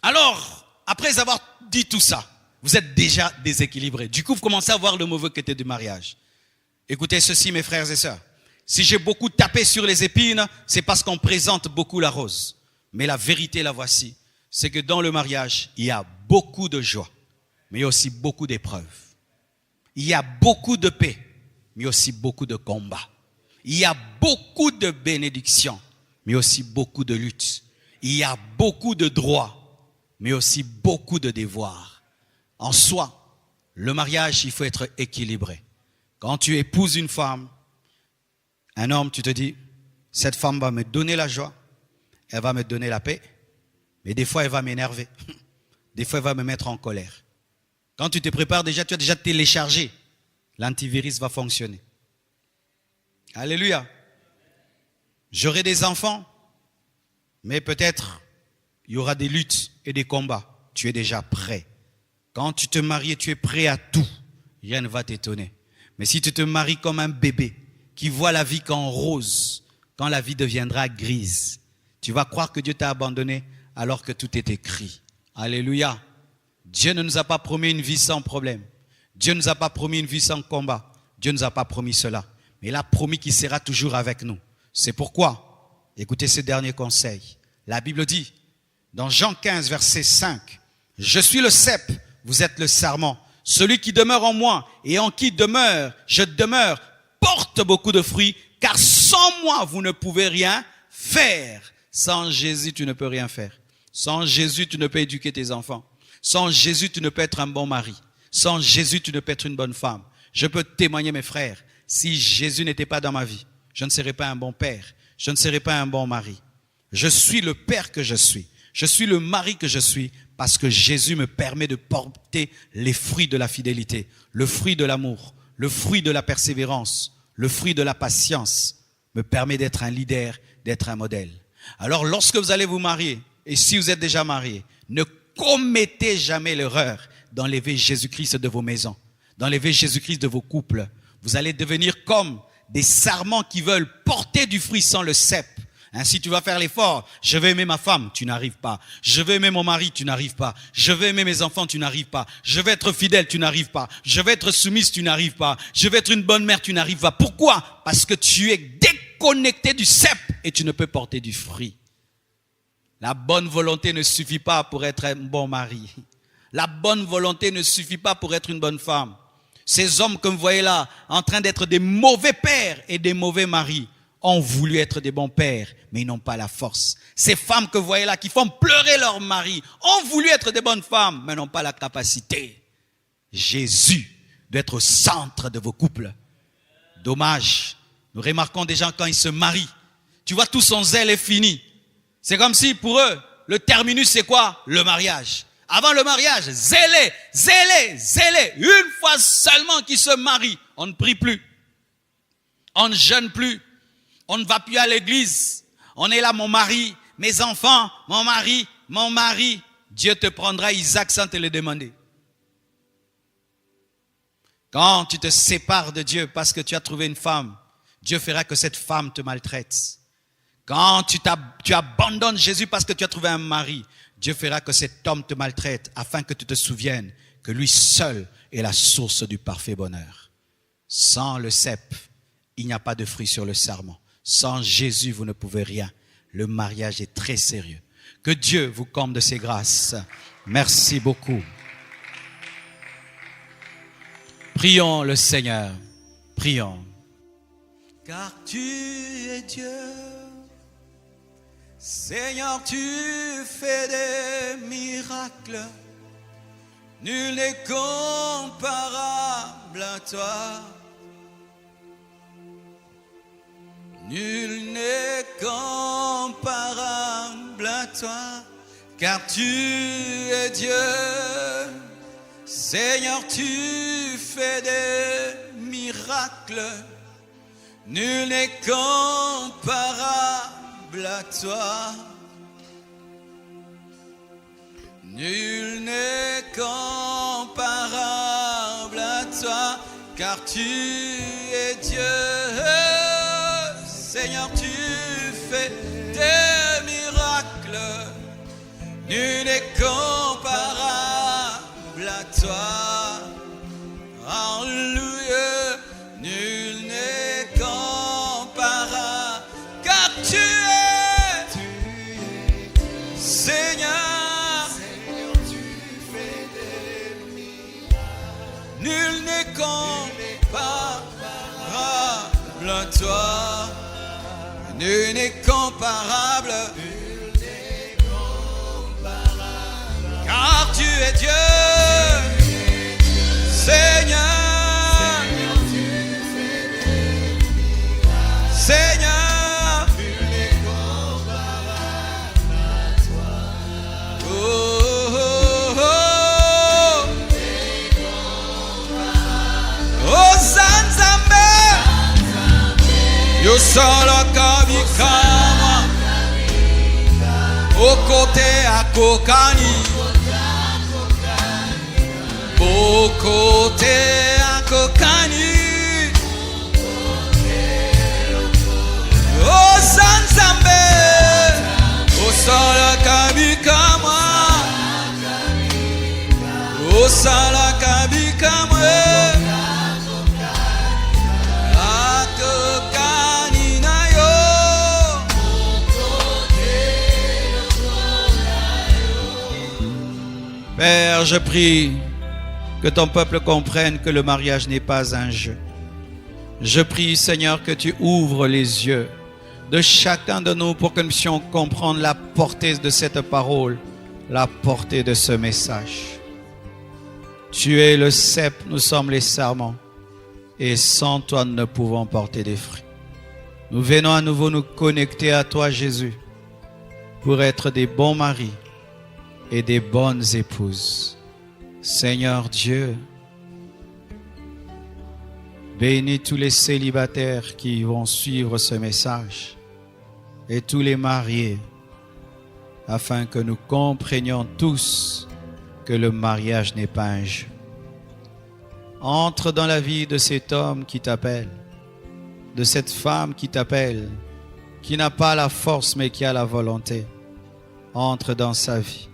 S1: Alors, après avoir dit tout ça, vous êtes déjà déséquilibré. Du coup, vous commencez à voir le mauvais côté du mariage. Écoutez ceci, mes frères et sœurs. Si j'ai beaucoup tapé sur les épines, c'est parce qu'on présente beaucoup la rose. Mais la vérité, la voici, c'est que dans le mariage, il y a beaucoup de joie, mais il y a aussi beaucoup d'épreuves. Il y a beaucoup de paix, mais aussi beaucoup de combats. Il y a beaucoup de bénédictions, mais aussi beaucoup de luttes. Il y a beaucoup de droits, mais aussi beaucoup de devoirs. En soi, le mariage, il faut être équilibré. Quand tu épouses une femme, un homme, tu te dis, cette femme va me donner la joie, elle va me donner la paix, mais des fois, elle va m'énerver. Des fois, elle va me mettre en colère. Quand tu te prépares déjà, tu as déjà téléchargé. L'antivirus va fonctionner. Alléluia. J'aurai des enfants, mais peut-être il y aura des luttes et des combats. Tu es déjà prêt. Quand tu te maries, tu es prêt à tout. Rien ne va t'étonner. Mais si tu te maries comme un bébé qui voit la vie qu'en rose, quand la vie deviendra grise, tu vas croire que Dieu t'a abandonné alors que tout est écrit. Alléluia. Dieu ne nous a pas promis une vie sans problème. Dieu ne nous a pas promis une vie sans combat. Dieu ne nous a pas promis cela. Mais il a promis qu'il sera toujours avec nous. C'est pourquoi, écoutez ce dernier conseil. La Bible dit, dans Jean 15, verset 5, « Je suis le cep, vous êtes le sarment. Celui qui demeure en moi et en qui je demeure, porte beaucoup de fruits, car sans moi, vous ne pouvez rien faire. » Sans Jésus, tu ne peux rien faire. Sans Jésus, tu ne peux éduquer tes enfants. Sans Jésus, tu ne peux être un bon mari. Sans Jésus, tu ne peux être une bonne femme. Je peux témoigner, mes frères, si Jésus n'était pas dans ma vie, je ne serais pas un bon père. Je ne serais pas un bon mari. Je suis le père que je suis. Je suis le mari que je suis parce que Jésus me permet de porter les fruits de la fidélité, le fruit de l'amour, le fruit de la persévérance, le fruit de la patience, me permet d'être un leader, d'être un modèle. Alors lorsque vous allez vous marier, et si vous êtes déjà marié, ne commettez jamais l'erreur d'enlever Jésus-Christ de vos maisons, d'enlever Jésus-Christ de vos couples. Vous allez devenir comme des sarments qui veulent porter du fruit sans le cep. Ainsi tu vas faire l'effort. Je veux aimer ma femme, tu n'arrives pas. Je veux aimer mon mari, tu n'arrives pas. Je veux aimer mes enfants, tu n'arrives pas. Je veux être fidèle, tu n'arrives pas. Je veux être soumise, tu n'arrives pas. Je veux être une bonne mère, tu n'arrives pas. Pourquoi? Parce que tu es déconnecté du cep et tu ne peux porter du fruit. La bonne volonté ne suffit pas pour être un bon mari. La bonne volonté ne suffit pas pour être une bonne femme. Ces hommes que vous voyez là, en train d'être des mauvais pères et des mauvais maris, ont voulu être des bons pères, mais ils n'ont pas la force. Ces femmes que vous voyez là, qui font pleurer leur mari, ont voulu être des bonnes femmes, mais n'ont pas la capacité. Jésus doit être au centre de vos couples. Dommage. Nous remarquons des gens quand ils se marient. Tu vois, tout son zèle est fini. C'est comme si pour eux, le terminus c'est quoi? Le mariage. Avant le mariage, zélé. Une fois seulement qu'ils se marient, on ne prie plus. On ne jeûne plus. On ne va plus à l'église. On est là, mon mari, mes enfants, mon mari. Dieu te prendra Isaac sans te le demander. Quand tu te sépares de Dieu parce que tu as trouvé une femme, Dieu fera que cette femme te maltraite. Quand tu abandonnes Jésus parce que tu as trouvé un mari, Dieu fera que cet homme te maltraite afin que tu te souviennes que lui seul est la source du parfait bonheur. Sans le cep, il n'y a pas de fruit sur le sarment. Sans Jésus, vous ne pouvez rien. Le mariage est très sérieux. Que Dieu vous comble de ses grâces. Merci beaucoup. Prions le Seigneur. Prions. Car tu es Dieu. Seigneur, tu fais des miracles. Nul n'est comparable à toi. Nul n'est comparable à toi, car tu es Dieu. Seigneur, tu fais des miracles. Nul n'est comparable à toi. Nul n'est comparable à toi, car tu es Dieu. Seigneur, tu fais des miracles. Nul n'est comparable à toi. Alléluia. Nul n'est comparable, car tu es Seigneur. Seigneur, tu fais des miracles. Nul n'est comparable à toi. Nul n'est comparable, car tu es Dieu, Seigneur, Seigneur, oh, oh, oh, oh, Zanzambe, yo solo kabikama, Okote akokani. Okote akokani. Oh Sanzambe. Osala kabikamwa. Osala kabikamwa. Akokani na yo. Père, je prie que ton peuple comprenne que le mariage n'est pas un jeu. Je prie, Seigneur, que tu ouvres les yeux de chacun de nous pour que nous puissions comprendre la portée de cette parole, la portée de ce message. Tu es le cep, nous sommes les sarments, et sans toi nous ne pouvons porter des fruits. Nous venons à nouveau nous connecter à toi, Jésus, pour être des bons maris et des bonnes épouses. Seigneur Dieu, bénis tous les célibataires qui vont suivre ce message et tous les mariés, afin que nous comprenions tous que le mariage n'est pas un jeu. Entre dans la vie de cet homme qui t'appelle, de cette femme qui t'appelle, qui n'a pas la force mais qui a la volonté. Entre dans sa vie.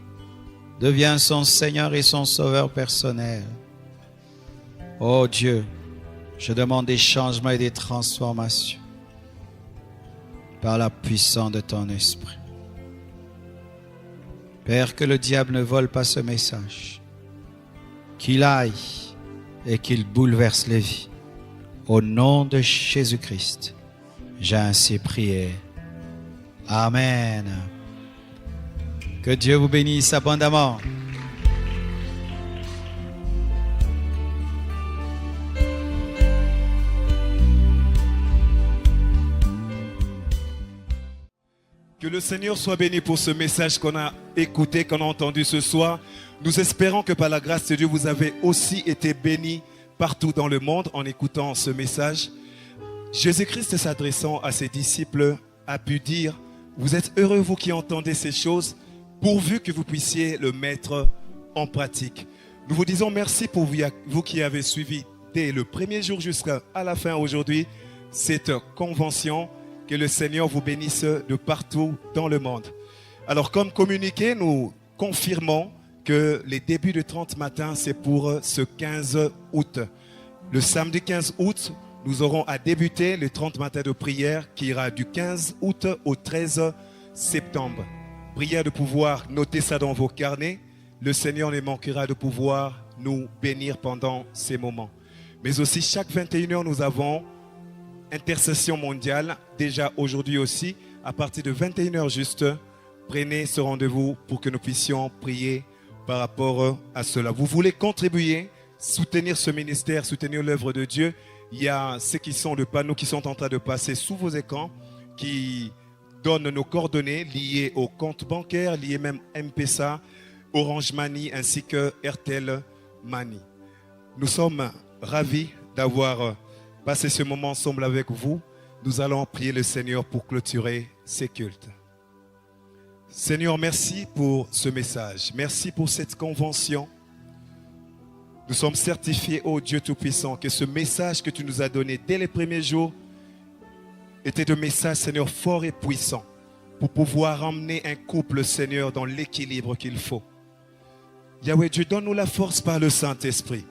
S1: Deviens son Seigneur et son Sauveur personnel. Oh Dieu, je demande des changements et des transformations par la puissance de ton esprit. Père, que le diable ne vole pas ce message, qu'il aille et qu'il bouleverse les vies. Au nom de Jésus-Christ, j'ai ainsi prié. Amen. Que Dieu vous bénisse abondamment.
S3: Que le Seigneur soit béni pour ce message qu'on a écouté, qu'on a entendu ce soir. Nous espérons que par la grâce de Dieu, vous avez aussi été bénis partout dans le monde en écoutant ce message. Jésus-Christ, s'adressant à ses disciples, a pu dire, vous êtes heureux, vous qui entendez ces choses, pourvu que vous puissiez le mettre en pratique. Nous vous disons merci pour vous qui avez suivi dès le premier jour jusqu'à la fin aujourd'hui cette convention. Que le Seigneur vous bénisse de partout dans le monde. Alors comme communiqué, nous confirmons que les débuts de 30 matins, c'est pour ce 15 août. Le samedi 15 août, nous aurons à débuter le 30 matins de prière qui ira du 15 août au 13 septembre. Prière de pouvoir noter ça dans vos carnets. Le Seigneur ne manquera de pouvoir nous bénir pendant ces moments. Mais aussi, chaque 21h, nous avons intercession mondiale. Déjà aujourd'hui aussi, à partir de 21h juste, prenez ce rendez-vous pour que nous puissions prier par rapport à cela. Vous voulez contribuer, soutenir ce ministère, soutenir l'œuvre de Dieu. Il y a ceux qui sont le panneau qui sont en train de passer sous vos écrans, qui donnent nos coordonnées liées au compte bancaire, liées même M-Pesa, Orange Money ainsi que RTL Money. Nous sommes ravis d'avoir passé ce moment ensemble avec vous. Nous allons prier le Seigneur pour clôturer ces cultes. Seigneur, merci pour ce message. Merci pour cette convention. Nous sommes certifiés, ô Dieu Tout-Puissant, que ce message que tu nous as donné dès les premiers jours était un message, Seigneur, fort et puissant pour pouvoir emmener un couple, Seigneur, dans l'équilibre qu'il faut. Yahweh Dieu, donne-nous la force par le Saint-Esprit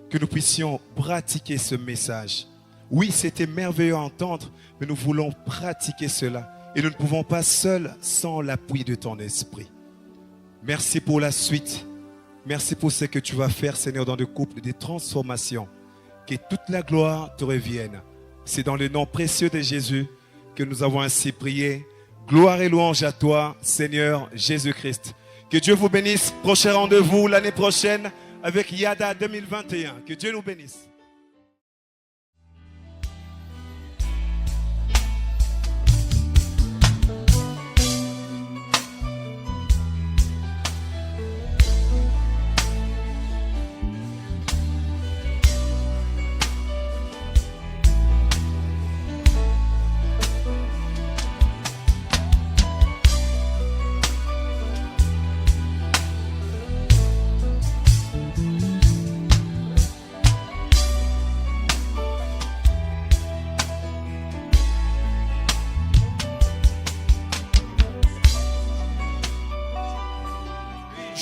S3: que nous puissions pratiquer ce message. Oui, c'était merveilleux à entendre, mais nous voulons pratiquer cela. Et nous ne pouvons pas seuls sans l'appui de ton esprit. Merci pour la suite. Merci pour ce que tu vas faire, Seigneur, dans le couple, des transformations. Que toute la gloire te revienne. C'est dans le nom précieux de Jésus que nous avons ainsi prié. Gloire et louange à toi, Seigneur Jésus-Christ. Que Dieu vous bénisse. Prochain rendez-vous l'année prochaine avec Yada 2021. Que Dieu nous bénisse.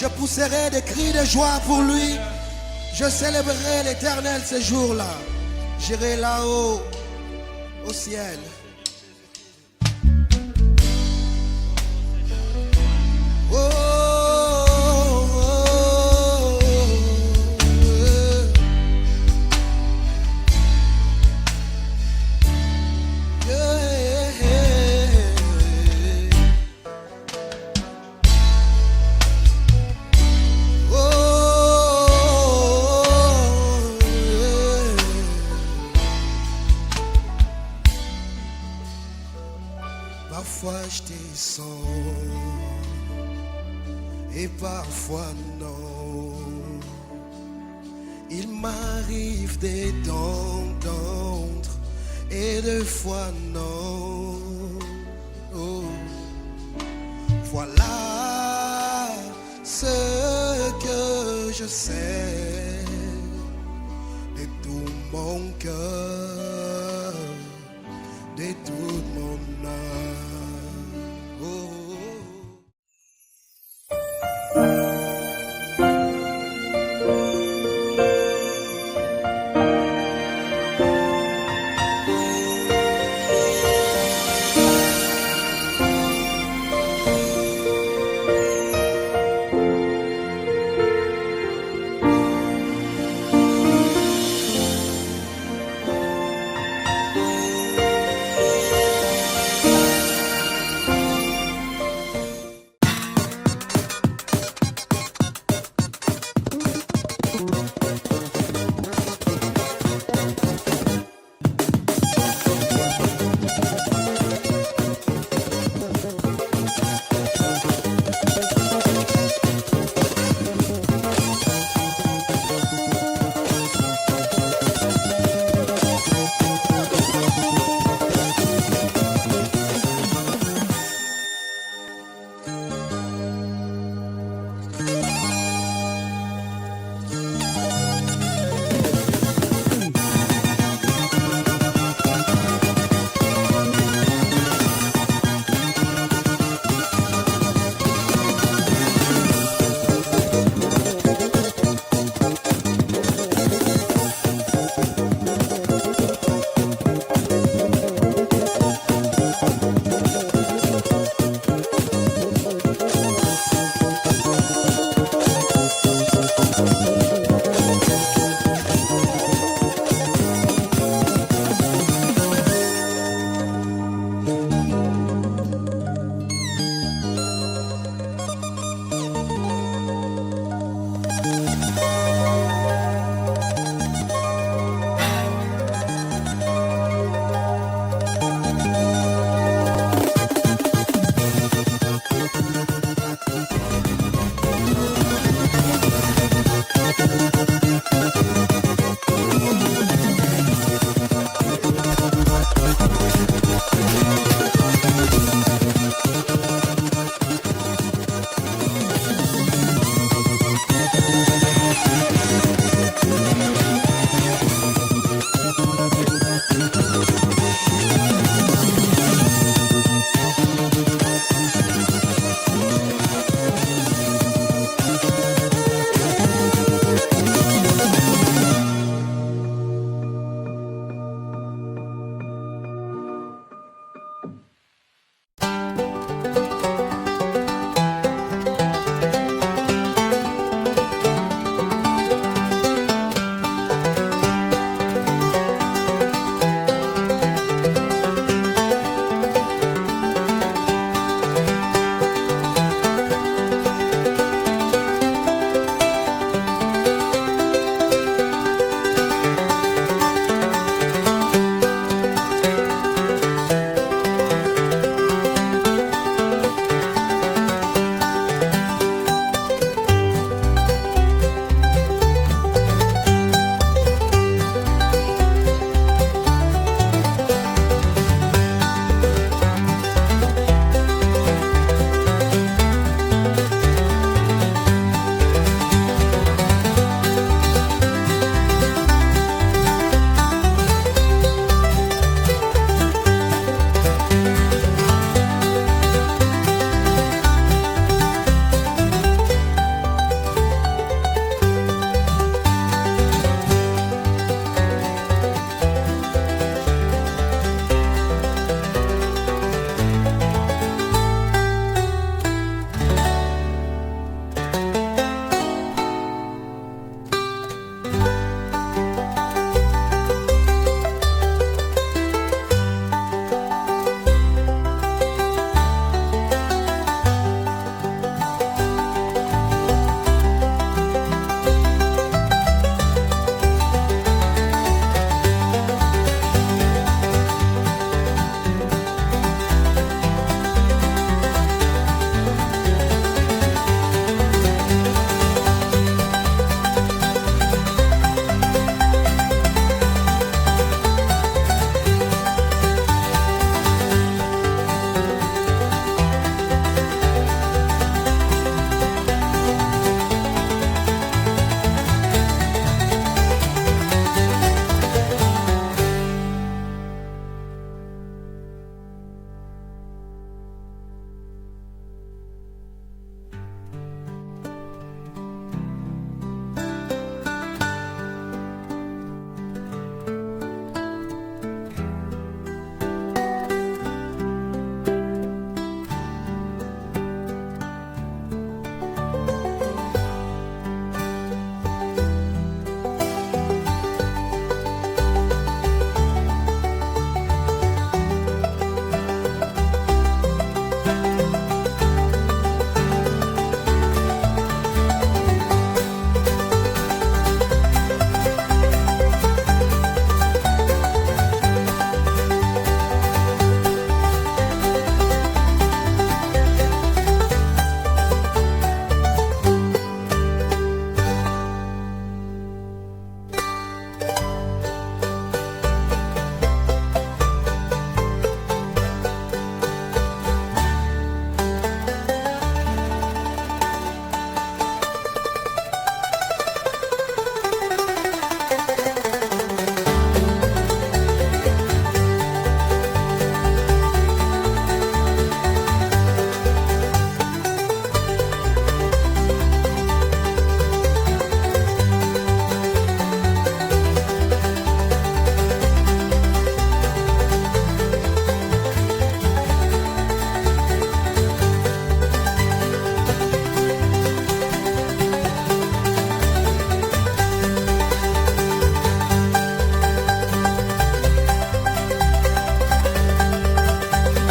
S4: Je pousserai des cris de joie pour lui. Je célébrerai l'Éternel ces jours-là. J'irai là-haut, au ciel. Oh, oh, oh, yeah, yeah. Parfois je descends et parfois non. Il m'arrive des temps d'entre et deux fois non. Oh. Voilà ce que je sais de tout mon cœur, de toute mon âme. Oh.